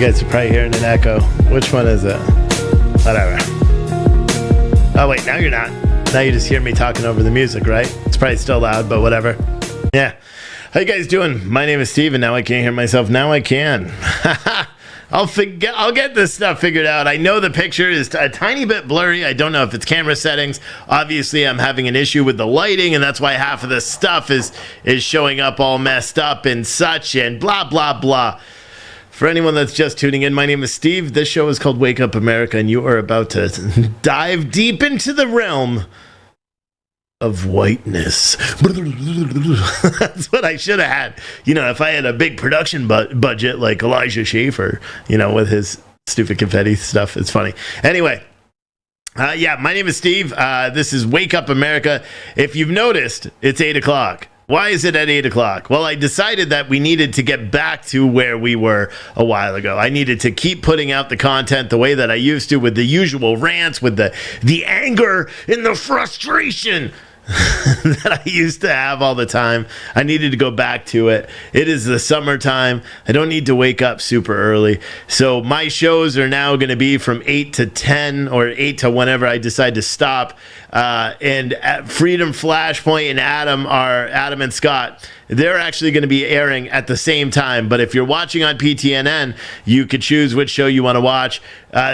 guys are probably hearing an echo. Which one is it? Whatever. Oh, wait, now you're not. Now you just hear me talking over the music, right? It's probably still loud, but whatever. Yeah. How you guys doing? My name is Steve, and now I can't hear myself. Now I can. I'll get this stuff figured out. I know the picture is a tiny bit blurry. I don't know if it's camera settings. Obviously, I'm having an issue with the lighting, and that's why half of this stuff is showing up all messed up and such, and blah, blah, blah. For anyone that's just tuning in, my name is Steve. This show is called Wake Up America, and you are about to dive deep into the realm of whiteness. That's what I should have had. You know, if I had a big production budget like Elijah Schaefer, you know, with his stupid confetti stuff. It's funny. Anyway, yeah, my name is Steve. This is Wake Up America. If you've noticed, it's 8 o'clock. Why is it at 8 o'clock? Well, I decided that we needed to get back to where we were a while ago. I needed to keep putting out the content the way that I used to, with the usual rants, with the anger and the frustration that I used to have all the time. I needed to go back to it. It is the summertime. I don't need to wake up super early. So my shows are now going to be from 8 to 10 or 8 to whenever I decide to stop. And at Freedom Flashpoint and Adam and Scott, they're actually going to be airing at the same time. But if you're watching on PTNN, you could choose which show you want to watch.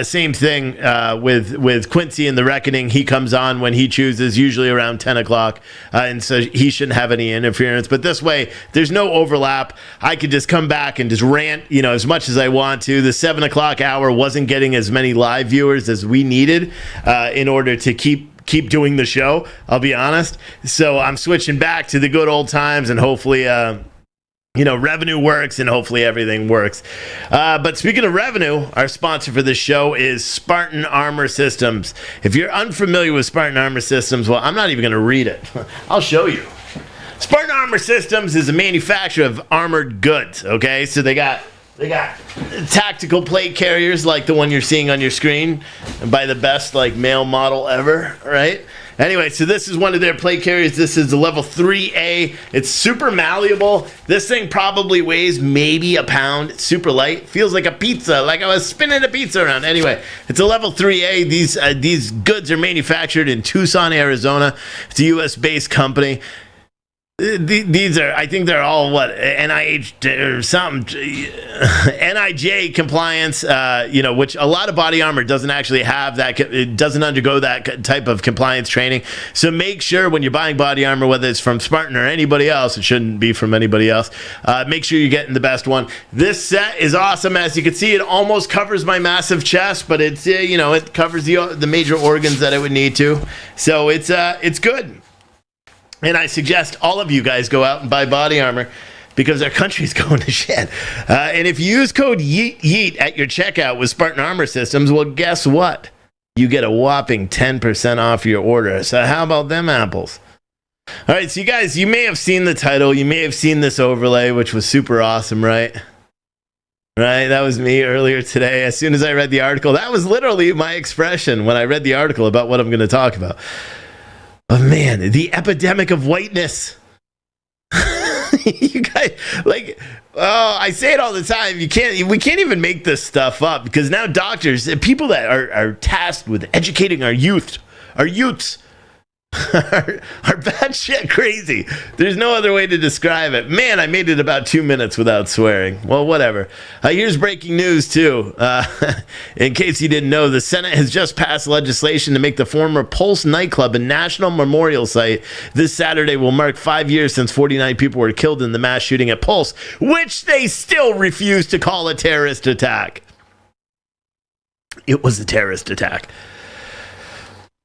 Same thing with Quincy and The Reckoning. He comes on when he chooses, usually around 10 o'clock. And so he shouldn't have any interference. But this way, there's no overlap. I could just come back and just rant, you know, as much as I want to. The 7 o'clock hour wasn't getting as many live viewers as we needed in order to keep doing the show, I'll be honest. So I'm switching back to the good old times, and hopefully revenue works, and hopefully everything works. But speaking of revenue, our sponsor for this show is Spartan Armor Systems. If you're unfamiliar with Spartan Armor Systems, well, I'm not even going to read it. I'll show you. Spartan Armor Systems is a manufacturer of armored goods, okay? So they got tactical plate carriers like the one you're seeing on your screen, and by the best like male model ever, right? Anyway, so this is one of their plate carriers. This is the level 3A. It's super malleable. This thing probably weighs maybe a pound. It's super light. Feels like a pizza, like I was spinning a pizza around. Anyway, it's a level 3A. These goods are manufactured in Tucson, Arizona. It's a U.S.-based company. These are, I think they're all NIH or something, NIJ compliance, which a lot of body armor doesn't actually have that. It doesn't undergo that type of compliance training. So make sure when you're buying body armor, whether it's from Spartan or anybody else, it shouldn't be from anybody else. Make sure you're getting the best one. This set is awesome. As you can see, it almost covers my massive chest, but it's, it covers the major organs that it would need to. So it's good. And I suggest all of you guys go out and buy body armor because our country's going to shit. And if you use code YEET at your checkout with Spartan Armor Systems, well, guess what? You get a whopping 10% off your order. So how about them apples? All right, so you guys, you may have seen the title. You may have seen this overlay, which was super awesome, right? Right, that was me earlier today. As soon as I read the article, that was literally my expression when I read the article about what I'm going to talk about. But man, the epidemic of whiteness. You guys, I say it all the time. We can't even make this stuff up, because now doctors, people that are tasked with educating our youths are batshit crazy. There's no other way to describe it. Man, I made it about 2 minutes without swearing. Well, whatever. Here's breaking news, too. In case you didn't know, the Senate has just passed legislation to make the former Pulse nightclub a national memorial site. This Saturday will mark 5 years since 49 people were killed in the mass shooting at Pulse, which they still refuse to call a terrorist attack. It was a terrorist attack.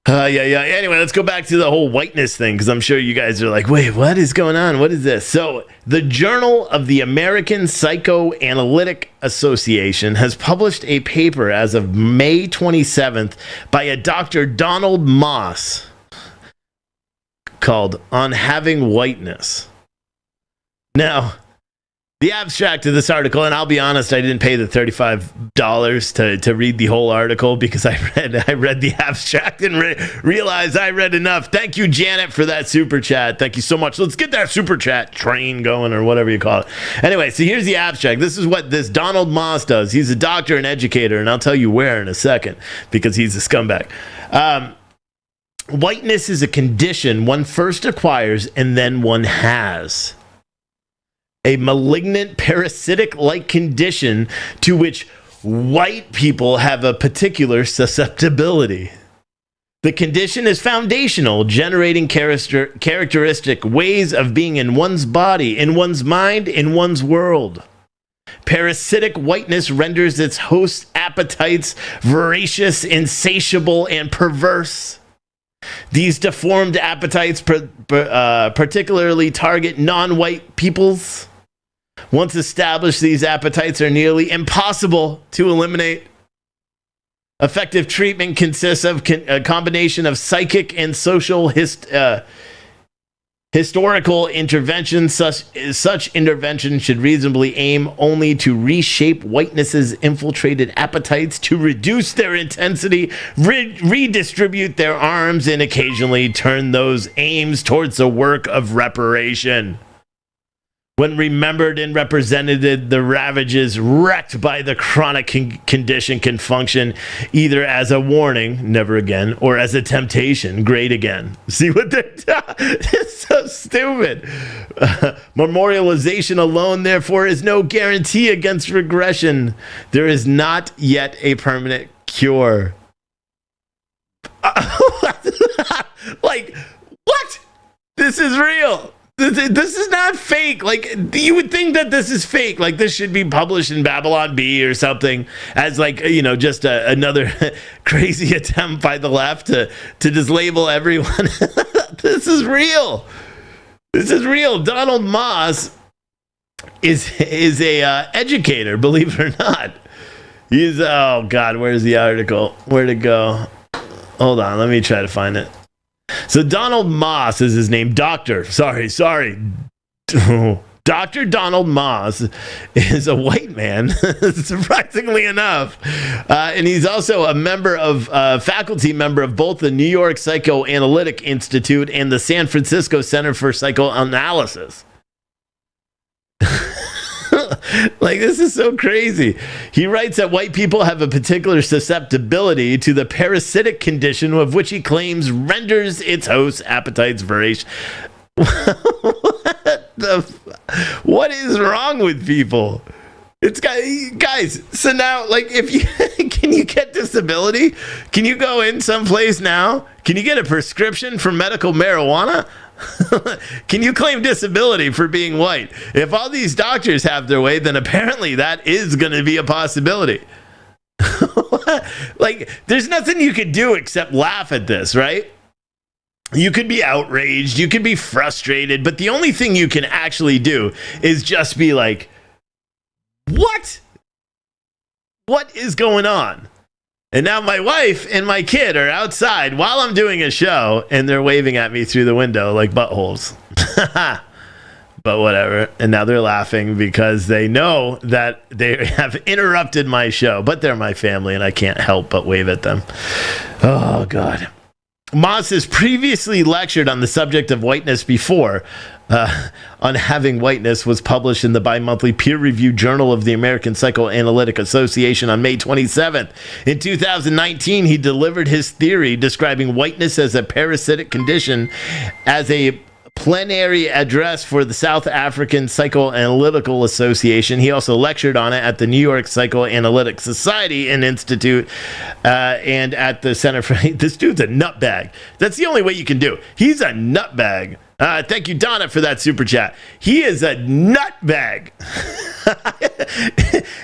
Anyway, let's go back to the whole whiteness thing, because I'm sure you guys are like, wait, what is going on? What is this? So the Journal of the American Psychoanalytic Association has published a paper as of May 27th by a Dr. Donald Moss called On Having Whiteness. Now, The abstract of this article, and I'll be honest, I didn't pay the $35 to read the whole article because I read the abstract and realized I read enough. Thank you, Janet, for that super chat. Thank you so much. Let's get that super chat train going, or whatever you call it. Anyway, so here's the abstract. This is what this Donald Moss does. He's a doctor and educator, and I'll tell you where in a second because he's a scumbag. Whiteness is a condition one first acquires and then one has. A malignant parasitic-like condition to which white people have a particular susceptibility. The condition is foundational, generating characteristic ways of being in one's body, in one's mind, in one's world. Parasitic whiteness renders its host's appetites voracious, insatiable, and perverse. These deformed appetites particularly target non-white peoples. Once established, these appetites are nearly impossible to eliminate. Effective treatment consists of a combination of psychic and social historical interventions. Such intervention should reasonably aim only to reshape whiteness's infiltrated appetites, to reduce their intensity, redistribute their arms, and occasionally turn those aims towards the work of reparation. When remembered and represented, the ravages wreaked by the chronic condition can function either as a warning, never again, or as a temptation, great again. See what they're doing? It's so stupid. Memorialization alone, therefore, is no guarantee against regression. There is not yet a permanent cure. Like, what? This is real. This is not fake. Like, you would think that this is fake. Like, this should be published in Babylon Bee or something as, like, you know, just another crazy attempt by the left to just label everyone. This is real. This is real. Donald Moss is a educator, believe it or not. He's, oh, God, where's the article? Where'd it go? Hold on. Let me try to find it. So Donald Moss is his name. Dr. Donald Moss is a white man, surprisingly enough. And he's also a faculty member of both the New York Psychoanalytic Institute and the San Francisco Center for Psychoanalysis. Like, this is so crazy. He writes that white people have a particular susceptibility to the parasitic condition of which he claims renders its host's appetites voracious. What is wrong with people? It's guys. So now, like, if you can you get disability? Can you go in someplace now? Can you get a prescription for medical marijuana? Can you claim disability for being white? If all these doctors have their way, then apparently that is going to be a possibility. Like, there's nothing you could do except laugh at this, right? You could be outraged, you could be frustrated, but the only thing you can actually do is just be like, what? What is going on? And now my wife and my kid are outside while I'm doing a show, and they're waving at me through the window like buttholes. But whatever. And now they're laughing because they know that they have interrupted my show. But they're my family, and I can't help but wave at them. Oh, God. Moss has previously lectured on the subject of whiteness before. On Having Whiteness was published in the bi-monthly peer-reviewed Journal of the American Psychoanalytic Association on May 27th. In 2019, he delivered his theory describing whiteness as a parasitic condition as a plenary address for the South African Psychoanalytical Association. He also lectured on it at the New York Psychoanalytic Society and Institute and at the Center for... This dude's a nutbag. That's the only way you can do. He's a nutbag. Thank you, Donna, for that super chat. He is a nutbag.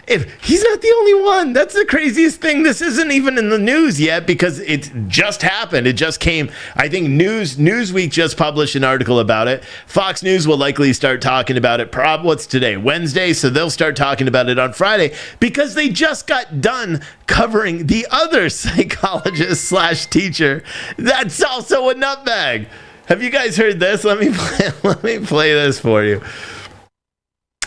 If he's not the only one. That's the craziest thing. This isn't even in the news yet because it just happened. It just came. I think Newsweek just published an article about it. Fox News will likely start talking about it. What's today? Wednesday. So they'll start talking about it on Friday because they just got done covering the other psychologist / teacher that's also a nutbag. Have you guys heard this? Let me play this for you.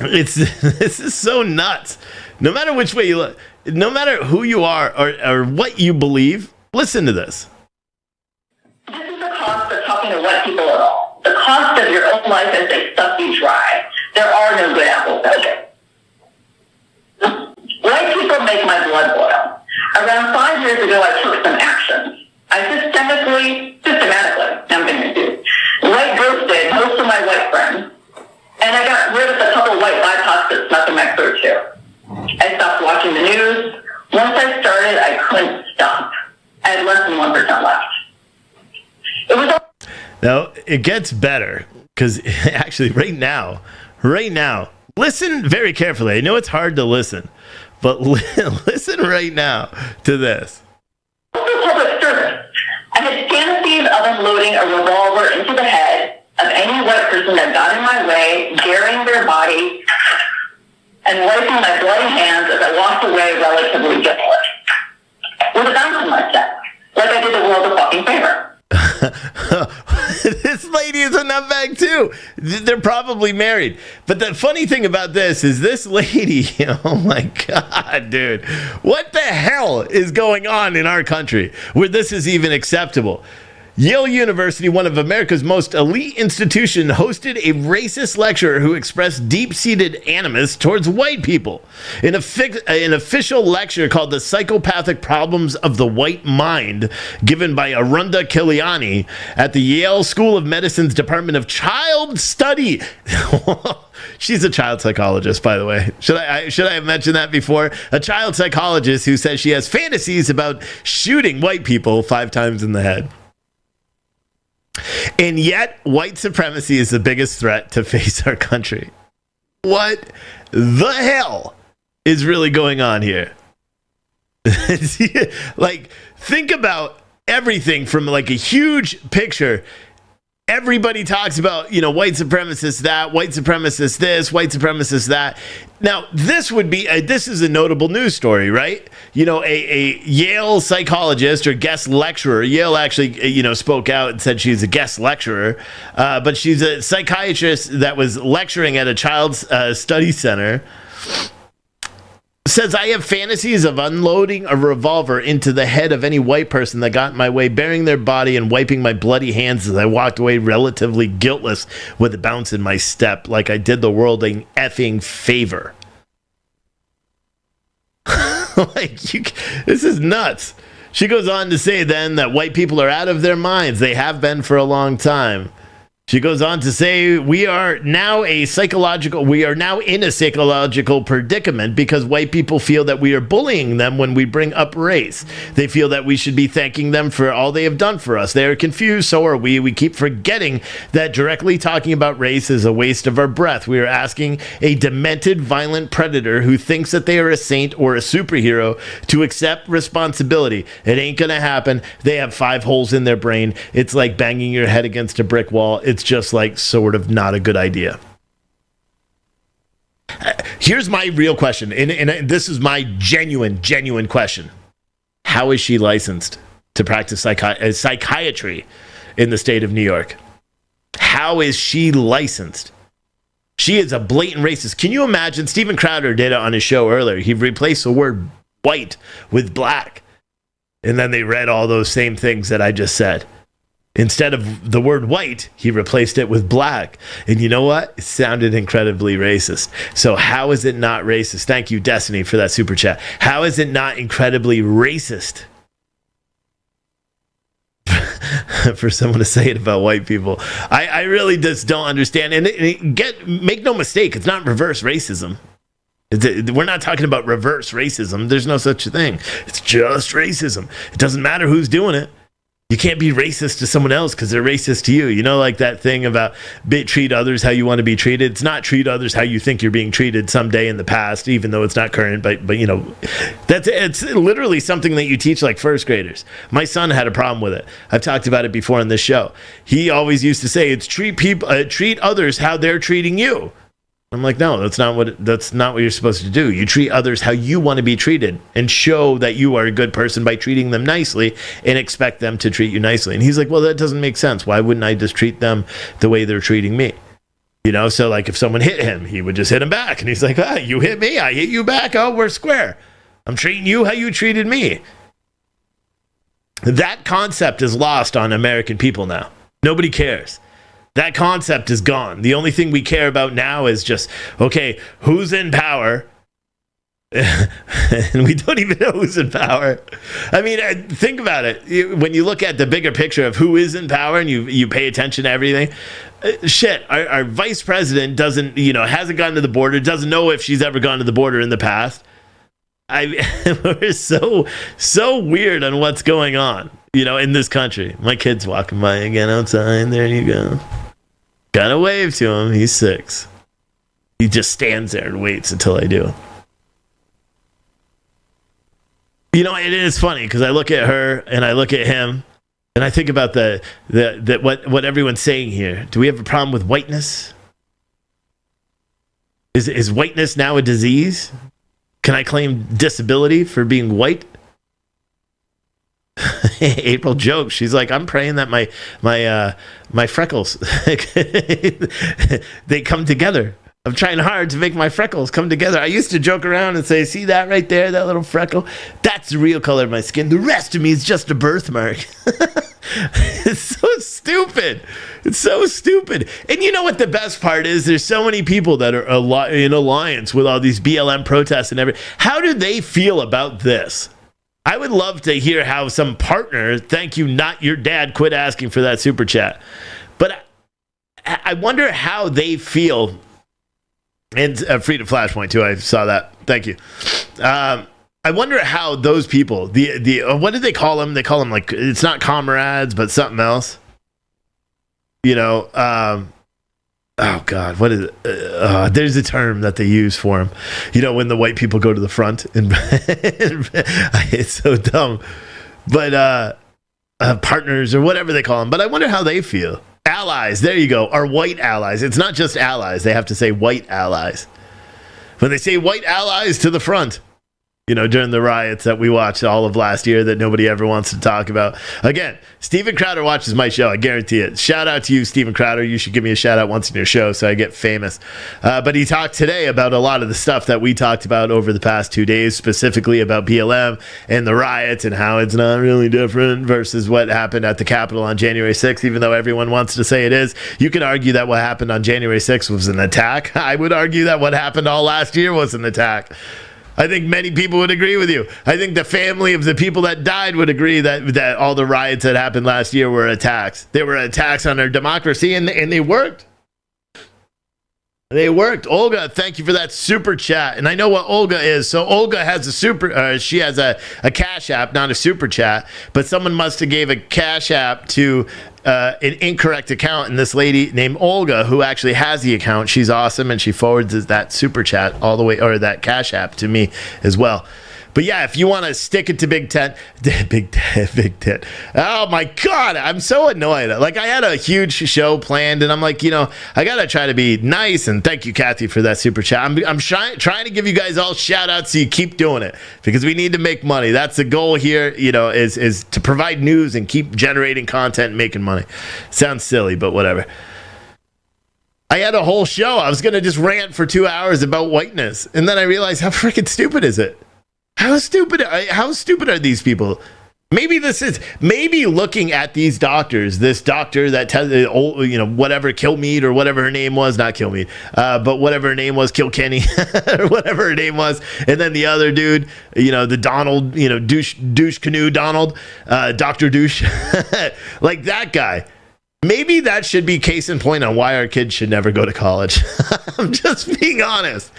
This is so nuts. No matter which way you look, no matter who you are or what you believe, listen to this. This is the cost of talking to white people at all. The cost of your own life as they suck you dry. There are no good apples out there. White people make my blood boil. Around 5 years ago, I took some action. I systematically, I'm going to do, white ghosted most of my white friends. And I got rid of a couple white BIPOCs that snuck in my throat too. I stopped watching the news. Once I started, I couldn't stop. I had less than 1% left. It was. Now, it gets better because actually right now, listen very carefully. I know it's hard to listen, but listen right now to this. Public service. I had fantasies of unloading a revolver into the head of any white person that got in my way, burying their body, and wiping my bloody hands as I walked away relatively guiltless. With a bounce in my step, like I did the world a fucking favor. This lady is a nutbag too. They're probably married. But the funny thing about this is this lady, oh my God, dude. What the hell is going on in our country where this is even acceptable? Yale University, one of America's most elite institutions, hosted a racist lecturer who expressed deep-seated animus towards white people. In an official lecture called The Psychopathic Problems of the White Mind, given by Arunda Kiliani at the Yale School of Medicine's Department of Child Study. She's a child psychologist, by the way. Should I have mentioned that before? A child psychologist who says she has fantasies about shooting white people 5 times in the head. And yet, white supremacy is the biggest threat to face our country. What the hell is really going on here? Like, think about everything from like a huge picture. Everybody talks about, white supremacists that, white supremacists this, white supremacists that. Now, this is a notable news story, right? A Yale psychologist or guest lecturer. Yale actually, spoke out and said she's a guest lecturer, but she's a psychiatrist that was lecturing at a child's study center. Says, I have fantasies of unloading a revolver into the head of any white person that got in my way, burying their body and wiping my bloody hands as I walked away relatively guiltless with a bounce in my step, like I did the world an effing favor. This is nuts. She goes on to say then that white people are out of their minds. They have been for a long time. She goes on to say, we are now in a psychological predicament because white people feel that we are bullying them when we bring up race. They feel that we should be thanking them for all they have done for us. They are confused, so are we. We keep forgetting that directly talking about race is a waste of our breath. We are asking a demented, violent predator who thinks that they are a saint or a superhero to accept responsibility. It ain't gonna happen. They have 5 holes in their brain. It's like banging your head against a brick wall. It's just like sort of not a good idea. Here's my real question, and this is my genuine question. How is she licensed to practice psychiatry in the state of New York? How is she licensed? She is a blatant racist. Can you imagine? Steven Crowder did it on his show earlier. He replaced the word white with black, and then they read all those same things that I just said. Instead of the word white, he replaced it with black. And you know what? It sounded incredibly racist. So how is it not racist? Thank you, Destiny, for that super chat. How is it not incredibly racist for someone to say it about white people? I really just don't understand. And make no mistake, it's not reverse racism. We're not talking about reverse racism. There's no such thing. It's just racism. It doesn't matter who's doing it. You can't be racist to someone else because they're racist to you. You know, like that thing about treat others how you want to be treated. It's not treat others how you think you're being treated someday in the past, even though it's not current. But it's literally something that you teach like first graders. My son had a problem with it. I've talked about it before on this show. He always used to say, "It's treat others how they're treating you." I'm like, no, that's not what you're supposed to do. You treat others how you want to be treated and show that you are a good person by treating them nicely and expect them to treat you nicely. And he's like, well, that doesn't make sense. Why wouldn't I just treat them the way they're treating me? You know, so like if someone hit him, he would just hit him back. And he's like, you hit me, I hit you back. Oh, we're square. I'm treating you how you treated me. That concept is lost on American people now. Nobody cares. That concept is gone. The only thing we care about now is just, okay, who's in power? And we don't even know who's in power. I mean, think about it. When you look at the bigger picture of who is in power and you pay attention to everything, our vice president doesn't, hasn't gone to the border, doesn't know if she's ever gone to the border in the past. We're so weird on what's going on, in this country. My kid's walking by again outside. There you go. Gotta wave to him. He's 6. He just stands there and waits until I do. It is funny because I look at her and I look at him and I think about what everyone's saying here. Do we have a problem with whiteness? Is whiteness now a disease? Can I claim disability for being white? April jokes. She's like, I'm praying that my freckles they come together. I'm trying hard to make my freckles come together. I used to joke around and say, see that right there, that little freckle? That's the real color of my skin. The rest of me is just a birthmark. It's so stupid. It's so stupid. And you know what the best part is? There's so many people that are in alliance with all these BLM protests and everything. How do they feel about this? I would love to hear how some partner, thank you, not your dad, quit asking for that super chat. But I wonder how they feel. And Freedom Flashpoint too. I saw that. Thank you. I wonder how those people, the what do they call them? They call them like, it's not comrades, but something else. Oh God, what is it? There's a term that they use for them. When the white people go to the front, and it's so dumb. But partners or whatever they call them. But I wonder how they feel. Allies, there you go, are white allies. It's not just allies. They have to say white allies. When they say white allies to the front, during the riots that we watched all of last year that nobody ever wants to talk about. Again, Steven Crowder watches my show. I guarantee it. Shout out to you, Steven Crowder. You should give me a shout out once in your show so I get famous. But he talked today about a lot of the stuff that we talked about over the past 2 days, specifically about BLM and the riots and how it's not really different versus what happened at the Capitol on January 6th, even though everyone wants to say it is. You can argue that what happened on January 6th was an attack. I would argue that what happened all last year was an attack. I think many people would agree with you. I think the family of the people that died would agree that all the riots that happened last year were attacks. They were attacks on our democracy, and they worked. They worked. Olga, thank you for that super chat. And I know what Olga is. So Olga has she has a Cash App, not a super chat, but someone must have gave a Cash App to an incorrect account. And this lady named Olga, who actually has the account, she's awesome, and she forwards that super chat all the way, or that Cash App to me as well. But yeah, if you want to stick it to Big Tent. Oh my God, I'm so annoyed. Like, I had a huge show planned, and I'm like, I got to try to be nice. And thank you, Kathy, for that super chat. I'm trying to give you guys all shout outs so you keep doing it, because we need to make money. That's the goal here, is to provide news and keep generating content and making money. Sounds silly, but whatever. I had a whole show. I was going to just rant for 2 hours about whiteness. And then I realized, how freaking stupid is it? How stupid are these people? Maybe looking at these doctors, this doctor that tells, whatever Kilmeade or whatever her name was, not Kilmeade, but whatever her name was, Kilkenny or whatever her name was. And then the other dude, the Donald, douche canoe Donald, Dr. Douche, like that guy. Maybe that should be case in point on why our kids should never go to college. I'm just being honest.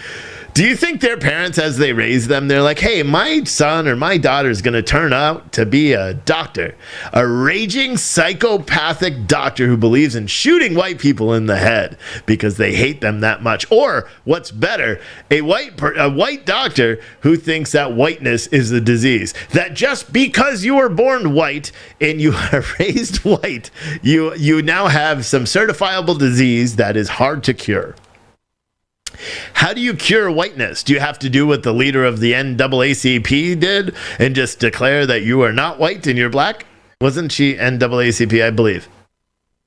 Do you think their parents, as they raise them, they're like, hey, my son or my daughter is going to turn out to be a doctor, a raging psychopathic doctor who believes in shooting white people in the head because they hate them that much? Or what's better, a white doctor who thinks that whiteness is a disease, that just because you were born white and you are raised white, you now have some certifiable disease that is hard to cure. How do you cure whiteness? Do you have to do what the leader of the NAACP did and just declare that you are not white and you're black? Wasn't she NAACP, I believe?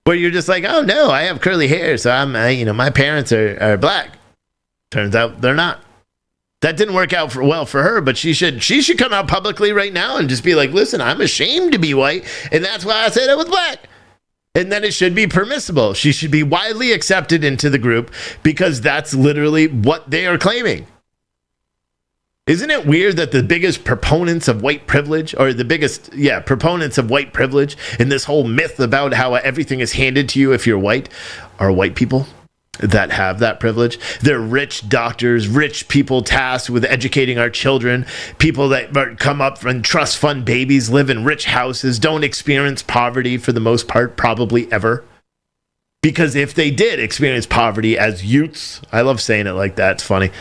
where you're just like, oh no, I have curly hair, so my parents are black. Turns out they're not. That didn't work out well for her, but she should come out publicly right now and just be like, listen, I'm ashamed to be white, and that's why I said I was black. And then it should be permissible. She should be widely accepted into the group because that's literally what they are claiming. Isn't it weird that the biggest proponents of white privilege, or the biggest, proponents of white privilege and this whole myth about how everything is handed to you if you're white, are white people that have that privilege? They're rich doctors, rich people tasked with educating our children, people that come up from trust fund babies, live in rich houses, don't experience poverty for the most part, probably ever. Because if they did experience poverty as youths, I love saying it like that, it's funny.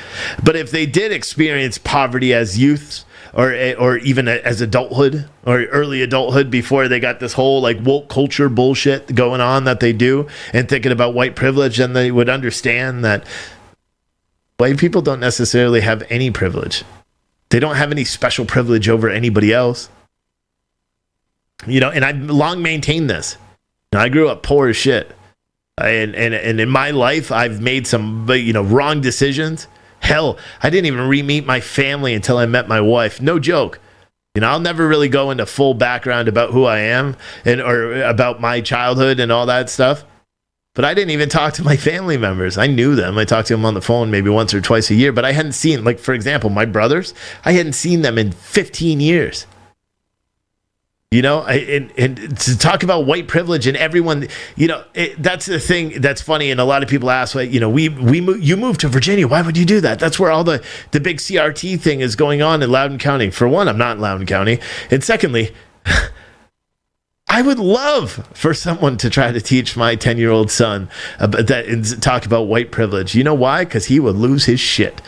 But if they did experience poverty as youths, or even as adulthood or early adulthood, before they got this whole like woke culture bullshit going on that they do, and thinking about white privilege, then they would understand that white people don't necessarily have any privilege. They don't have any special privilege over anybody else. And I've long maintained this. I grew up poor as shit. And in my life, I've made some, wrong decisions. Hell, I didn't even re-meet my family until I met my wife. No joke. I'll never really go into full background about who I am or about my childhood and all that stuff. But I didn't even talk to my family members. I knew them. I talked to them on the phone maybe once or twice a year. But I hadn't seen, like, for example, my brothers. I hadn't seen them in 15 years. And to talk about white privilege and everyone, that's the thing that's funny. And a lot of people ask, you moved to Virginia. Why would you do that? That's where all the big CRT thing is going on in Loudoun County. For one, I'm not in Loudoun County. And secondly, I would love for someone to try to teach my 10-year-old son about that and talk about white privilege. You know why? Because he would lose his shit.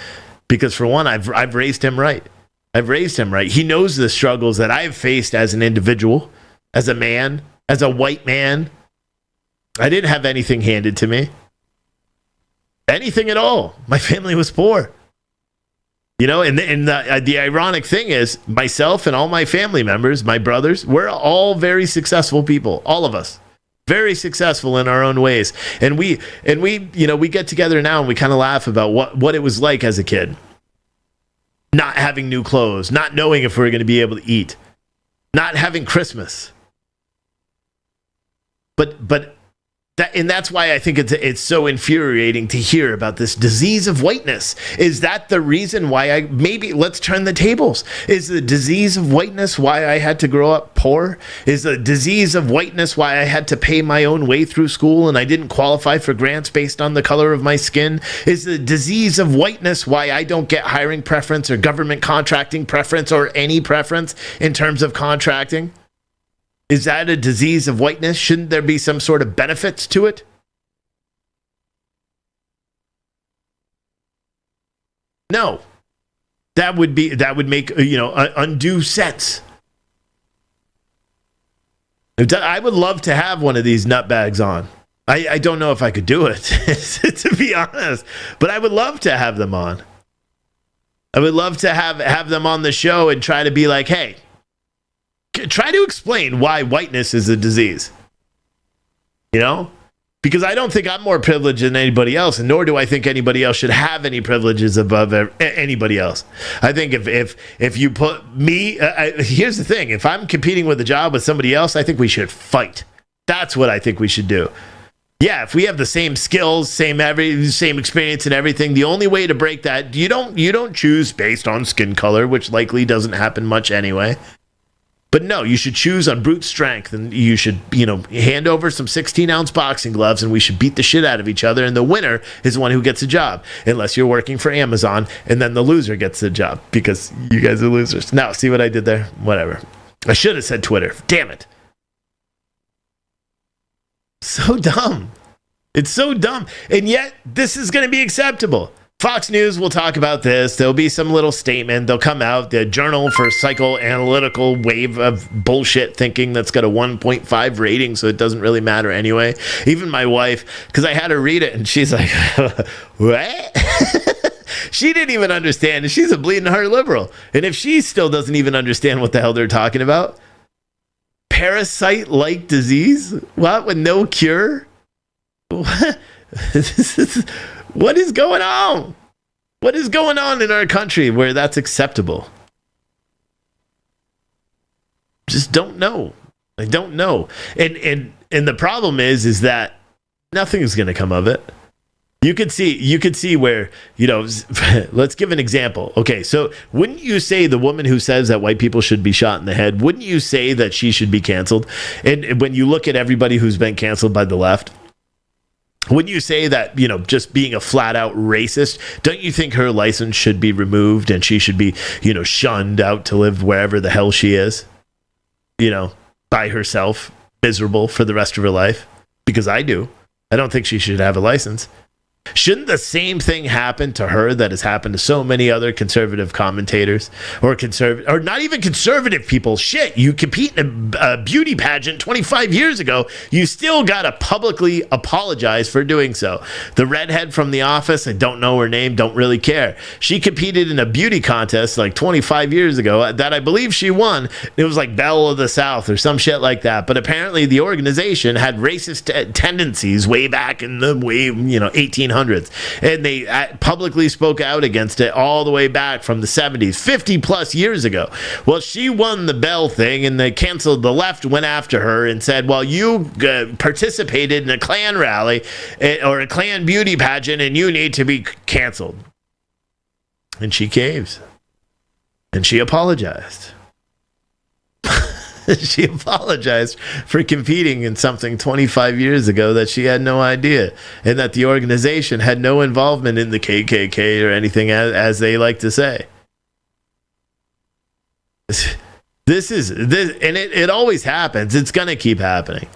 Because for one, I've raised him right. He knows the struggles that I've faced as an individual, as a man, as a white man. I didn't have anything handed to me. Anything at all. My family was poor. And the ironic thing is, myself and all my family members, my brothers, we're all very successful people. All of us. Very successful in our own ways. And we get together now and we kind of laugh about what it was like as a kid. Not having new clothes, not knowing if we were going to be able to eat, not having Christmas. But that's why I think it's so infuriating to hear about this disease of whiteness. Is that the reason why let's turn the tables? Is the disease of whiteness why I had to grow up poor? Is the disease of whiteness why I had to pay my own way through school and I didn't qualify for grants based on the color of my skin? Is the disease of whiteness why I don't get hiring preference or government contracting preference or any preference in terms of contracting? Is that a disease of whiteness? Shouldn't there be some sort of benefits to it? No. That would make, undue sense. I would love to have one of these nutbags on. I don't know if I could do it, to be honest, but I would love to have them on. I would love to have them on the show and try to be like, hey, try to explain why whiteness is a disease. Because I don't think I'm more privileged than anybody else, and nor do I think anybody else should have any privileges above anybody else. I think if you put me, here's the thing: if I'm competing with a job with somebody else, I think we should fight. That's what I think we should do. Yeah, if we have the same skills, same experience and everything, the only way to break that, you don't choose based on skin color, which likely doesn't happen much anyway. But no, you should choose on brute strength, and you should, hand over some 16-ounce boxing gloves, and we should beat the shit out of each other, and the winner is the one who gets a job, unless you're working for Amazon, and then the loser gets the job, because you guys are losers. Now, see what I did there? Whatever. I should have said Twitter. Damn it. So dumb. It's so dumb. And yet, this is going to be acceptable. Fox News will talk about this. There'll be some little statement. They'll come out, the Journal for Psychoanalytical Wave of Bullshit Thinking that's got a 1.5 rating, so it doesn't really matter anyway. Even my wife, because I had her read it, and she's like, what? She didn't even understand, and she's a bleeding heart liberal. And if she still doesn't even understand what the hell they're talking about, parasite-like disease? What, with no cure? What? What is going on? What is going on in our country where that's acceptable? Just don't know. I don't know. And the problem is that nothing is going to come of it. You could see where, let's give an example. Okay, so wouldn't you say the woman who says that white people should be shot in the head, wouldn't you say that she should be canceled? And when you look at everybody who's been canceled by the left, wouldn't you say that, just being a flat out racist, don't you think her license should be removed and she should be, shunned out to live wherever the hell she is, by herself, miserable for the rest of her life? Because I do. I don't think she should have a license. Shouldn't the same thing happen to her that has happened to so many other conservative commentators or not even conservative people? Shit, you compete in a beauty pageant 25 years ago. You still got to publicly apologize for doing so. The redhead from The Office, I don't know her name, don't really care. She competed in a beauty contest like 25 years ago that I believe she won. It was like Belle of the South or some shit like that. But apparently the organization had racist tendencies way back in the 1800s. And they publicly spoke out against it all the way back from the 70s, 50 plus years ago. Well, she won the Bell thing, and they canceled. The left went after her and said, well, you participated in a Klan rally or a Klan beauty pageant, and you need to be canceled. And she caves. And she apologized. She apologized for competing in something 25 years ago that she had no idea, and that the organization had no involvement in the KKK or anything, as they like to say. This, and it always happens. It's going to keep happening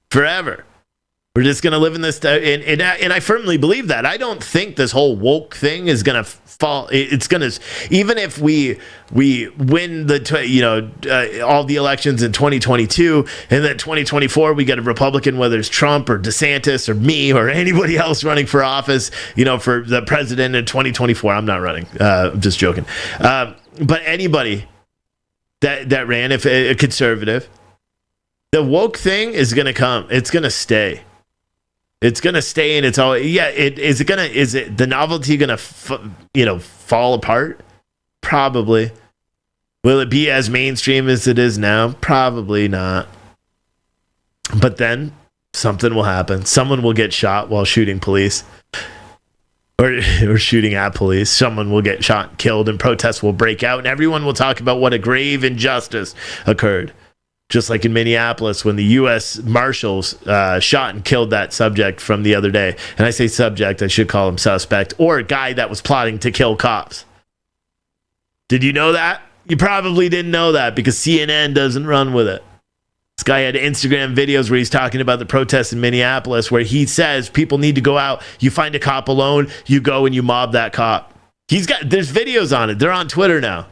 forever. We're just going to live in this, and I firmly believe that. I don't think this whole woke thing is going to fall. It's going to, even if we win all the elections in 2022, and then 2024 we get a Republican, whether it's Trump or DeSantis or me or anybody else running for office, for the president in 2024. I'm not running. I'm just joking. But anybody that ran, if a conservative, the woke thing is going to come. It's going to stay. It's gonna stay, and it's all. Yeah, is it the novelty gonna fall apart? Probably. Will it be as mainstream as it is now? Probably not. But then something will happen. Someone will get shot while shooting police, or shooting at police. Someone will get shot and killed, and protests will break out, and everyone will talk about what a grave injustice occurred. Just like in Minneapolis when the U.S. Marshals shot and killed that subject from the other day. And I say subject, I should call him suspect, or a guy that was plotting to kill cops. Did you know that? You probably didn't know that because CNN doesn't run with it. This guy had Instagram videos where he's talking about the protests in Minneapolis, where he says people need to go out. You find a cop alone, you go and you mob that cop. There's videos on it. They're on Twitter now.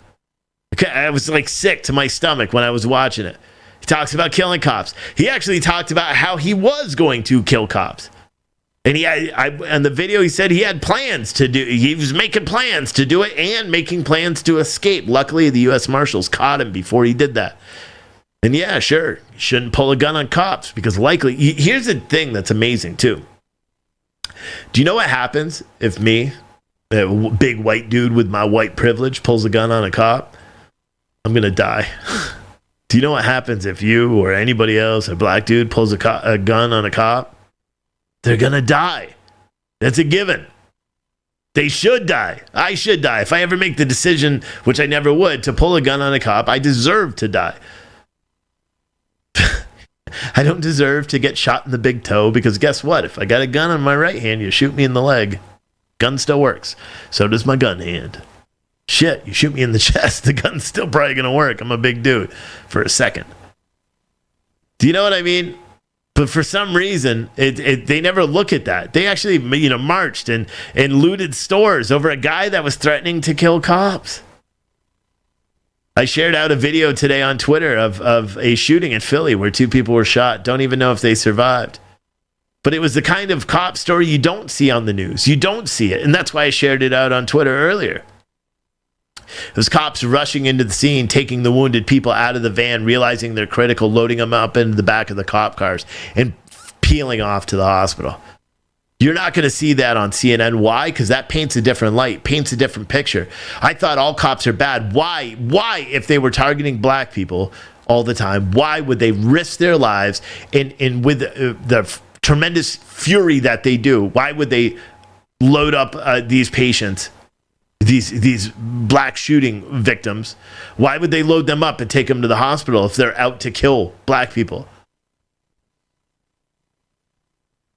Okay, I was like sick to my stomach when I was watching it. He talks about killing cops. He actually talked about how he was going to kill cops. And in the video, he said he had plans to do. He was making plans to do it and making plans to escape. Luckily, the U.S. Marshals caught him before he did that. And yeah, sure, you shouldn't pull a gun on cops because likely. Here's the thing that's amazing too. Do you know what happens if me, a big white dude with my white privilege, pulls a gun on a cop? I'm gonna die. Do you know what happens if you or anybody else, a black dude, pulls a gun on a cop? They're going to die. That's a given. They should die. I should die. If I ever make the decision, which I never would, to pull a gun on a cop, I deserve to die. I don't deserve to get shot in the big toe because guess what? If I got a gun on my right hand, you shoot me in the leg. Gun still works. So does my gun hand. Shit, you shoot me in the chest, the gun's still probably going to work. I'm a big dude for a second. Do you know what I mean? But for some reason, they never look at that. They actually, marched and looted stores over a guy that was threatening to kill cops. I shared out a video today on Twitter of a shooting in Philly where 2 people were shot. Don't even know if they survived. But it was the kind of cop story you don't see on the news. You don't see it. And that's why I shared it out on Twitter earlier. It was cops rushing into the scene, taking the wounded people out of the van, realizing they're critical, loading them up into the back of the cop cars, and peeling off to the hospital. You're not going to see that on CNN. Why? Because that paints a different light, paints a different picture. I thought all cops are bad. Why? If they were targeting black people all the time, why would they risk their lives and with the tremendous fury that they do? Why would they load up these patients, these black shooting victims? Why would they load them up and take them to the hospital if they're out to kill black people?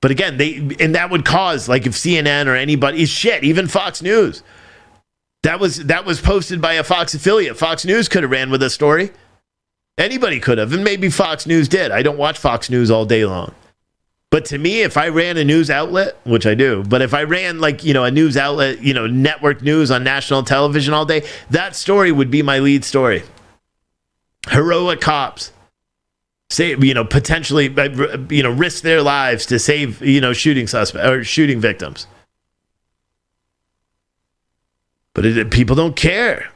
But again, that would cause, like, if CNN or anybody, even Fox News, that was posted by a Fox affiliate. Fox News could have ran with a story. Anybody could have, and maybe Fox News did. I don't watch Fox News all day long. But to me, if I ran a news outlet, which I do, but if I ran a news outlet, network news on national television all day, that story would be my lead story. Heroic cops potentially risk their lives to save shooting suspect or shooting victims. But people don't care.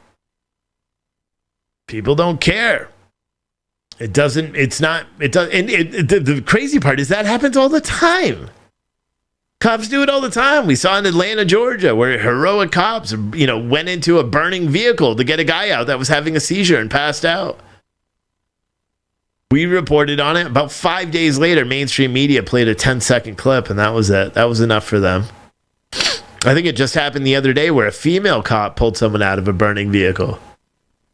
People don't care. It doesn't. It's not. It does. And the crazy part is that happens all the time. Cops do it all the time. We saw in Atlanta, Georgia, where heroic cops, went into a burning vehicle to get a guy out that was having a seizure and passed out. We reported on it. About 5 days later, mainstream media played a 10-second clip, and that was it. That was enough for them. I think it just happened the other day where a female cop pulled someone out of a burning vehicle.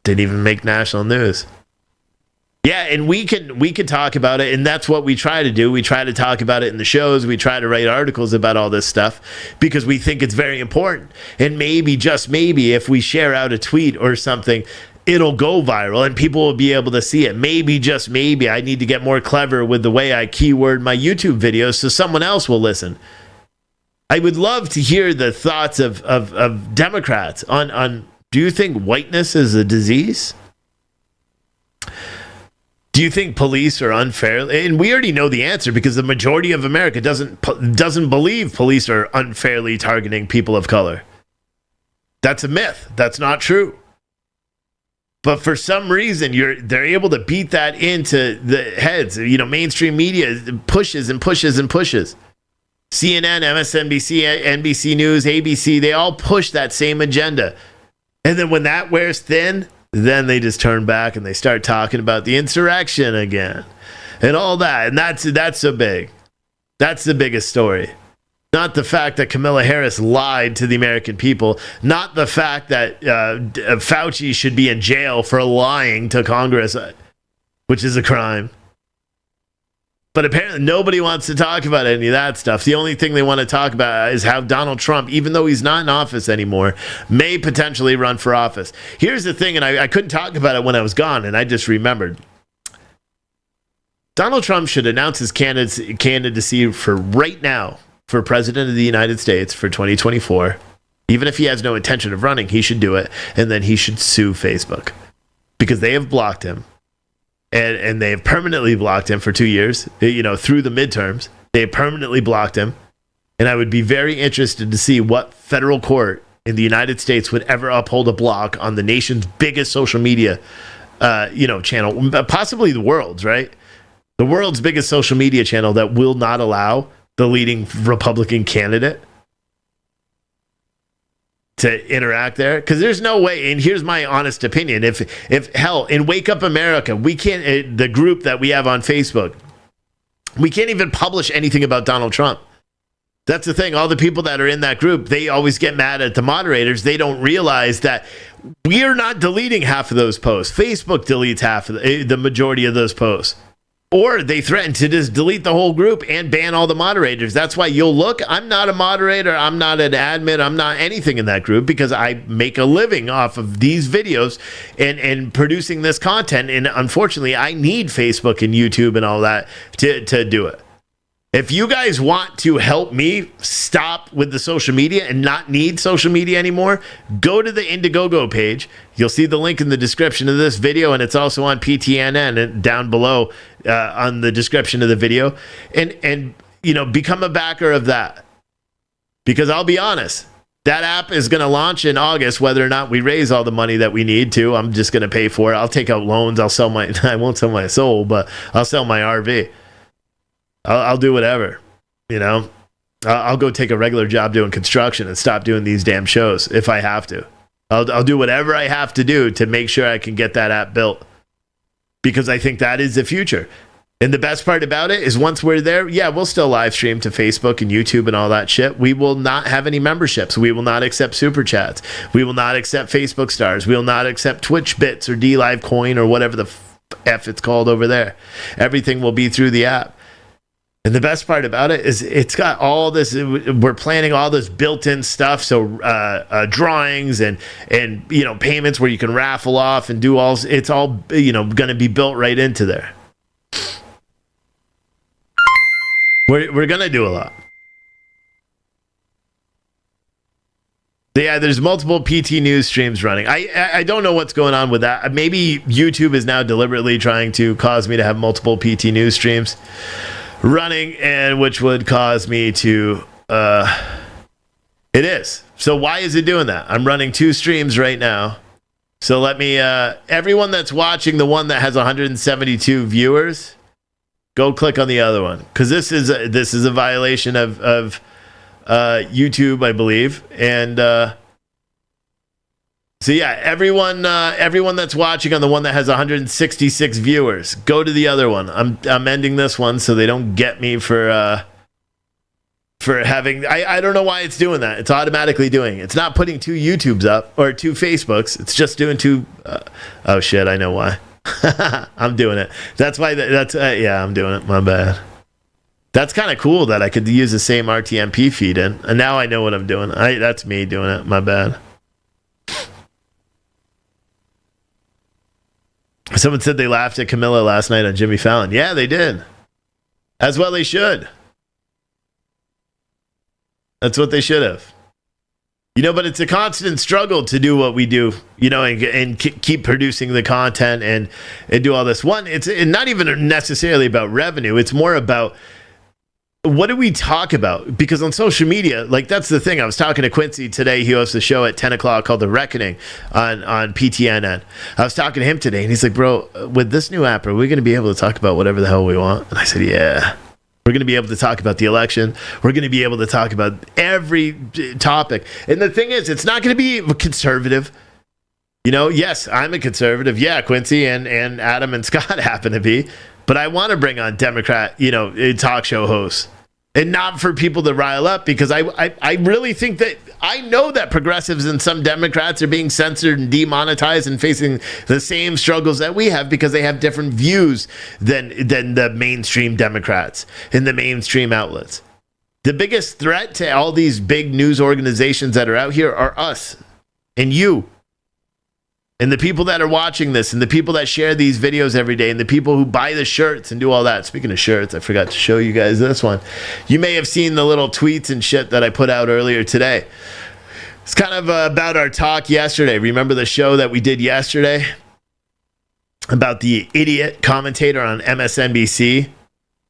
Didn't even make national news. Yeah, and we can talk about it, and that's what we try to do. We try to talk about it in the shows. We try to write articles about all this stuff because we think it's very important. And maybe, just maybe, if we share out a tweet or something, it'll go viral and people will be able to see it. Maybe, just maybe, I need to get more clever with the way I keyword my YouTube videos so someone else will listen. I would love to hear the thoughts of Democrats on do you think whiteness is a disease? Do you think police are unfair? And we already know the answer because the majority of America doesn't believe police are unfairly targeting people of color. That's a myth. That's not true. But for some reason, they're able to beat that into the heads. Mainstream media pushes and pushes and pushes. CNN, MSNBC, NBC News, ABC, they all push that same agenda. And then when that wears thin, then they just turn back and they start talking about the insurrection again and all that. And that's so big. That's the biggest story. Not the fact that Kamala Harris lied to the American people. Not the fact that Fauci should be in jail for lying to Congress, which is a crime. But apparently nobody wants to talk about any of that stuff. The only thing they want to talk about is how Donald Trump, even though he's not in office anymore, may potentially run for office. Here's the thing, and I couldn't talk about it when I was gone, and I just remembered. Donald Trump should announce his candidacy for right now for President of the United States for 2024. Even if he has no intention of running, he should do it, and then he should sue Facebook because they have blocked him. And they have permanently blocked him for 2 years, through the midterms. They have permanently blocked him. And I would be very interested to see what federal court in the United States would ever uphold a block on the nation's biggest social media, channel, possibly the world's, right? The world's biggest social media channel that will not allow the leading Republican candidate to interact there, because there's no way. And here's my honest opinion: if hell, in Wake Up America, we can't, the group that we have on Facebook, we can't even publish anything about Donald Trump. That's the thing. All the people that are in that group, they always get mad at the moderators. They don't realize that we are not deleting half of those posts. Facebook deletes half of the majority of those posts. Or they threaten to just delete the whole group and ban all the moderators. That's why you'll look, I'm not a moderator, I'm not an admin, I'm not anything in that group because I make a living off of these videos and producing this content. And unfortunately, I need Facebook and YouTube and all that to do it. If you guys want to help me stop with the social media and not need social media anymore, go to the Indiegogo page. You'll see the link in the description of this video, and it's also on PTNN and down below on the description of the video. And become a backer of that. Because I'll be honest, That app is going to launch in August, whether or not we raise all the money that we need to. I'm just going to pay for it. I'll take out loans. I won't sell my soul, but I'll sell my RV. I'll do whatever, you know. I'll go take a regular job doing construction and stop doing these damn shows if I have to. I'll do whatever I have to do to make sure I can get that app built, because I think that is the future. And the best part about it is once we're there, yeah, we'll still live stream to Facebook and YouTube and all that shit. We will not have any memberships. We will not accept super chats. We will not accept Facebook stars. We will not accept Twitch bits or D Live coin or whatever the F it's called over there. Everything will be through the app. And the best part about it is it's got all this, we're planning all this built-in stuff. So drawings and you know, payments where you can raffle off and do all, it's all, you know, going to be built right into there. We're going to do a lot. Yeah, there's multiple PT news streams running. I don't know what's going on with that. Maybe YouTube is now deliberately trying to cause me to have multiple PT news streams running, and which would cause me to it is. So why is it doing that? I'm running 2 streams right now. So let me everyone that's watching the one that has 172 viewers, go click on the other one, because this is a violation of YouTube, I believe. And so yeah, everyone that's watching on the one that has 166 viewers, go to the other one. I'm ending this one so they don't get me for having. I don't know why it's doing that. It's automatically doing it. It's not putting 2 YouTubes up or 2 Facebooks. It's just doing 2. Oh shit! I know why. I'm doing it. That's why. Yeah, I'm doing it. My bad. That's kind of cool that I could use the same RTMP feed in, and now I know what I'm doing. That's me doing it. My bad. Someone said they laughed at Camilla last night on Jimmy Fallon. Yeah, they did. As well they should. That's what they should have. You know, but it's a constant struggle to do what we do, you know, and keep producing the content and do all this. One, it's not even necessarily about revenue. It's more about, what do we talk about? Because on social media, like, that's the thing. I was talking to Quincy today. He hosts a show at 10 o'clock called The Reckoning on PTNN. I was talking to him today, and he's like, bro, with this new app, are we going to be able to talk about whatever the hell we want? And I said, yeah. We're going to be able to talk about the election. We're going to be able to talk about every topic. And the thing is, it's not going to be conservative. You know, yes, I'm a conservative. Yeah, Quincy and Adam and Scott happen to be. But I want to bring on Democrat, you know, talk show hosts. And not for people to rile up, because I really think that, I know that progressives and some Democrats are being censored and demonetized and facing the same struggles that we have, because they have different views than the mainstream Democrats in the mainstream outlets. The biggest threat to all these big news organizations that are out here are us and you. And the people that are watching this, and the people that share these videos every day, and the people who buy the shirts and do all that. Speaking of shirts, I forgot to show you guys this one. You may have seen the little tweets and shit that I put out earlier today. It's kind of about our talk yesterday. Remember the show that we did yesterday about the idiot commentator on MSNBC?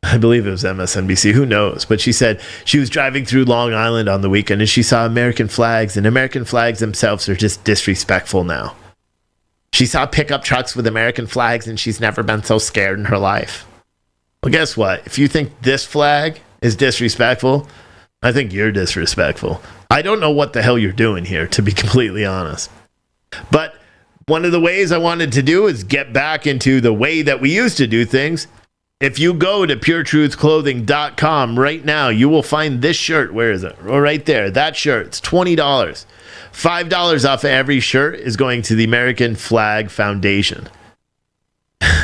I believe it was MSNBC. Who knows? But she said she was driving through Long Island on the weekend, and she saw American flags, and American flags themselves are just disrespectful now. She saw pickup trucks with American flags, and she's never been so scared in her life. Well, guess what? If you think this flag is disrespectful, I think you're disrespectful. I don't know what the hell you're doing here, to be completely honest. But one of the ways I wanted to do is get back into the way that we used to do things. If you go to puretruthclothing.com right now, you will find this shirt. Where is it? Oh, right there. That shirt. It's $20. $5 off of every shirt is going to the American Flag Foundation,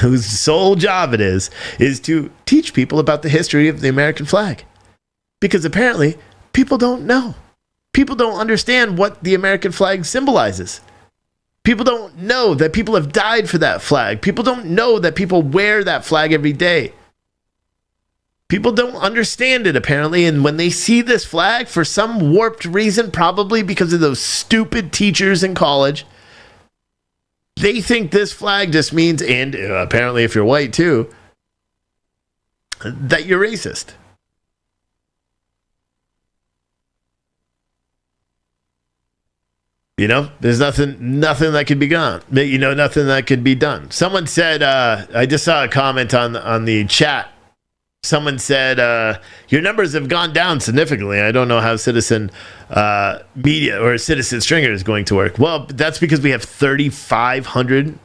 whose sole job it is to teach people about the history of the American flag. Because apparently, people don't know. People don't understand what the American flag symbolizes. People don't know that people have died for that flag. People don't know that people wear that flag every day. People don't understand it, apparently, and when they see this flag, for some warped reason, probably because of those stupid teachers in college, they think this flag just means, and apparently if you're white too, that you're racist. There's nothing that could be gone. Nothing that could be done. Someone said, I just saw a comment on the chat. Someone said, your numbers have gone down significantly. I don't know how Citizen Media or Citizen Stringer is going to work. Well, that's because we have 3,500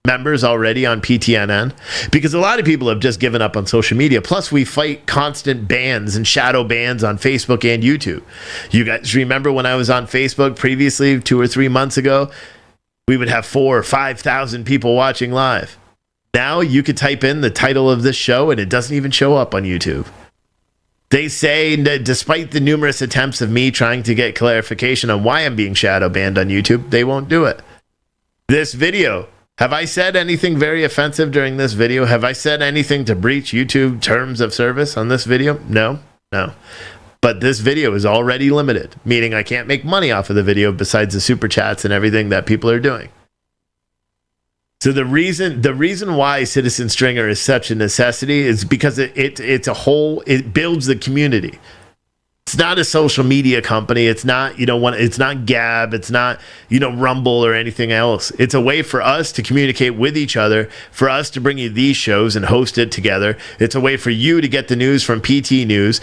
members already on PTNN, because a lot of people have just given up on social media. Plus, we fight constant bans and shadow bans on Facebook and YouTube. You guys remember when I was on Facebook previously, 2 or 3 months ago, we would have 4,000 or 5,000 people watching live. Now you could type in the title of this show and it doesn't even show up on YouTube. They say that despite the numerous attempts of me trying to get clarification on why I'm being shadow banned on YouTube, they won't do it. This video, have I said anything very offensive during this video? Have I said anything to breach YouTube terms of service on this video? No. But this video is already limited, meaning I can't make money off of the video besides the super chats and everything that people are doing. So the reason why Citizen Stringer is such a necessity is because it builds the community. It's not a social media company. It's not, it's not Gab. It's not, Rumble or anything else. It's a way for us to communicate with each other, for us to bring you these shows and host it together. It's a way for you to get the news from PT News